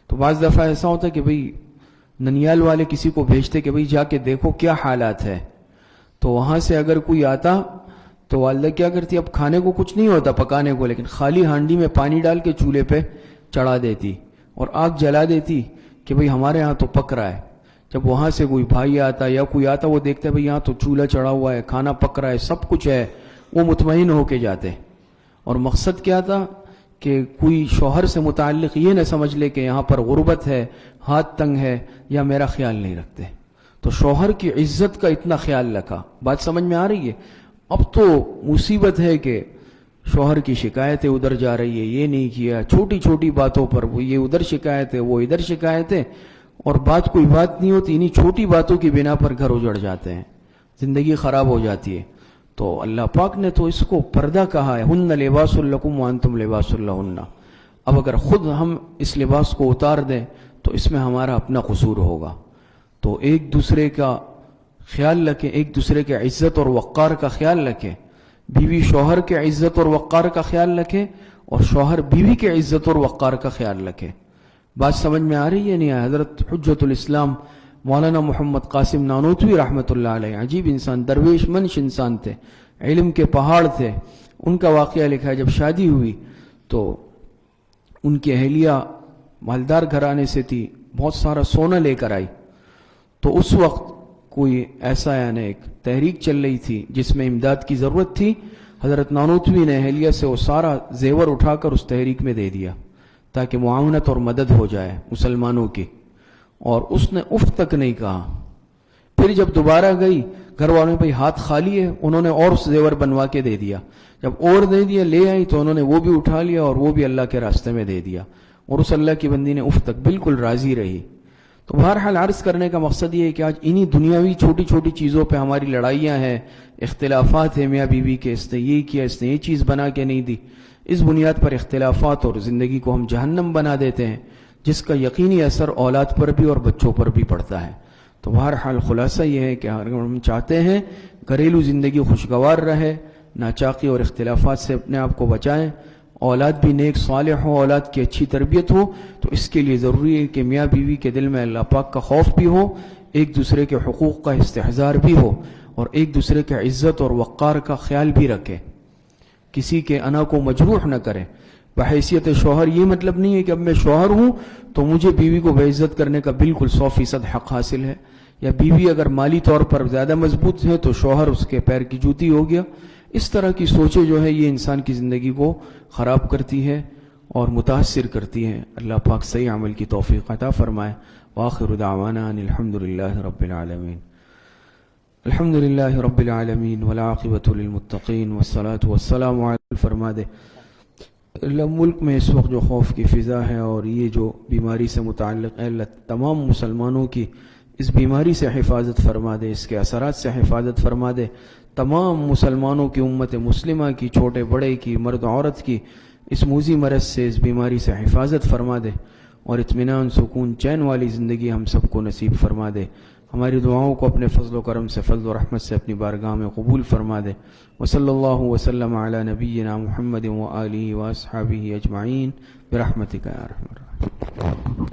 تو بعض دفعہ ایسا ہوتا ہے کہ بھئی ننیال والے کسی کو بھیجتے کہ بھئی جا کے دیکھو کیا حالات ہے، تو وہاں سے اگر کوئی آتا تو والدہ کیا کرتی، اب کھانے کو کچھ نہیں ہوتا پکانے کو، لیکن خالی ہانڈی میں پانی ڈال کے چولہے پہ چڑھا دیتی اور آگ جلا دیتی کہ بھئی ہمارے ہاں تو پک رہا ہے۔ جب وہاں سے کوئی بھائی آتا یا کوئی آتا، وہ دیکھتا ہے بھئی یہاں تو چولہا چڑھا ہوا ہے، کھانا پک رہا ہے، سب کچھ ہے، وہ مطمئن ہو کے جاتے۔ اور مقصد کیا تھا کہ کوئی شوہر سے متعلق یہ نہ سمجھ لے کہ یہاں پر غربت ہے، ہاتھ تنگ ہے یا میرا خیال نہیں رکھتے۔ تو شوہر کی عزت کا اتنا خیال رکھا، بات سمجھ میں آ رہی ہے؟ اب تو مصیبت ہے کہ شوہر کی شکایتیں ادھر جا رہی ہے، یہ نہیں کیا، چھوٹی چھوٹی باتوں پر وہ یہ ادھر شکایت ہے وہ ادھر شکایت ہے، اور بات کوئی بات نہیں ہوتی، انہیں چھوٹی باتوں کی بنا پر گھر اجڑ جاتے ہیں، زندگی خراب ہو جاتی ہے۔ تو اللہ پاک نے تو اس کو پردہ کہا ہے، ہن لباس لکم وانتم لباس لہن۔ اب اگر خود ہم اس لباس کو اتار دیں تو اس میں ہمارا اپنا قصور ہوگا۔ تو ایک دوسرے کا خیال رکھیں، ایک دوسرے کے عزت اور وقار کا خیال رکھیں، بیوی شوہر کے عزت اور وقار کا خیال رکھے اور شوہر بیوی کے عزت اور وقار کا خیال رکھے۔ بات سمجھ میں آ رہی ہے نہیں؟ حضرت حجت الاسلام مولانا محمد قاسم نانوتوی رحمۃ اللہ علیہ عجیب انسان، درویش منش انسان تھے، علم کے پہاڑ تھے۔ ان کا واقعہ لکھا ہے، جب شادی ہوئی تو ان کی اہلیہ مالدار گھرانے سے تھی، بہت سارا سونا لے کر آئی، تو اس وقت کوئی ایسا یعنی ایک تحریک چل رہی تھی جس میں امداد کی ضرورت تھی۔ حضرت نانوتوی نے اہلیہ سے وہ سارا زیور اٹھا کر اس تحریک میں دے دیا تاکہ معاونت اور مدد ہو جائے مسلمانوں کی، اور اس نے اف تک نہیں کہا۔ پھر جب دوبارہ گئی، گھر والوں نے بھائی ہاتھ خالی ہے، انہوں نے اور زیور بنوا کے دے دیا۔ جب اور دے دیا لے آئی تو انہوں نے وہ بھی اٹھا لیا اور وہ بھی اللہ کے راستے میں دے دیا، اور اس اللہ کی بندی نے اف تک بالکل راضی رہی۔ تو بہرحال عرض کرنے کا مقصد یہ ہے کہ آج انہی دنیاوی چھوٹی چھوٹی چیزوں پہ ہماری لڑائیاں ہیں، اختلافات ہیں میاں بیوی کے، اس نے یہ کیا، اس نے یہ چیز بنا کے نہیں دی، اس بنیاد پر اختلافات اور زندگی کو ہم جہنم بنا دیتے ہیں، جس کا یقینی اثر اولاد پر بھی اور بچوں پر بھی پڑتا ہے۔ تو بہرحال خلاصہ یہ ہے کہ اگر ہم چاہتے ہیں گھریلو زندگی خوشگوار رہے، ناچاقی اور اختلافات سے اپنے آپ کو بچائیں، اولاد بھی نیک صالح ہو، اولاد کی اچھی تربیت ہو، تو اس کے لیے ضروری ہے کہ میاں بیوی کے دل میں اللہ پاک کا خوف بھی ہو، ایک دوسرے کے حقوق کا استحضار بھی ہو، اور ایک دوسرے کے عزت اور وقار کا خیال بھی رکھے، کسی کے انا کو مجروح نہ کرے۔ بحیثیت شوہر یہ مطلب نہیں ہے کہ اب میں شوہر ہوں تو مجھے بیوی کو بے عزت کرنے کا بالکل 100% حق حاصل ہے، یا بیوی اگر مالی طور پر زیادہ مضبوط ہے تو شوہر اس کے پیر کی جوتی ہو گیا۔ اس طرح کی سوچیں جو ہے یہ انسان کی زندگی کو خراب کرتی ہے اور متاثر کرتی ہیں۔ اللہ پاک صحیح عمل کی توفیق عطا فرمائے۔ وآخر دعوانا ان الحمدللہ رب العالمین۔ الحمدللہ رب العالمین والعاقبۃ للمتقین والصلاة والسلام علی فرما دے۔ اللہ ملک میں اس وقت جو خوف کی فضا ہے اور یہ جو بیماری سے متعلق ہے، اللہ تمام مسلمانوں کی اس بیماری سے حفاظت فرما دے، اس کے اثرات سے حفاظت فرما دے، تمام مسلمانوں کی، امت مسلمہ کی، چھوٹے بڑے کی، مرد عورت کی، اس موذی مرض سے، اس بیماری سے حفاظت فرما دے، اور اطمینان، سکون، چین والی زندگی ہم سب کو نصیب فرما دے۔ ہماری دعاؤں کو اپنے فضل و کرم سے، فضل و رحمت سے اپنی بارگاہ میں قبول فرما دے۔ وصلی اللہ وسلم علی نبینا محمد وآلہ واصحابہ اجمعین برحمتک یا ارحم الراحمین۔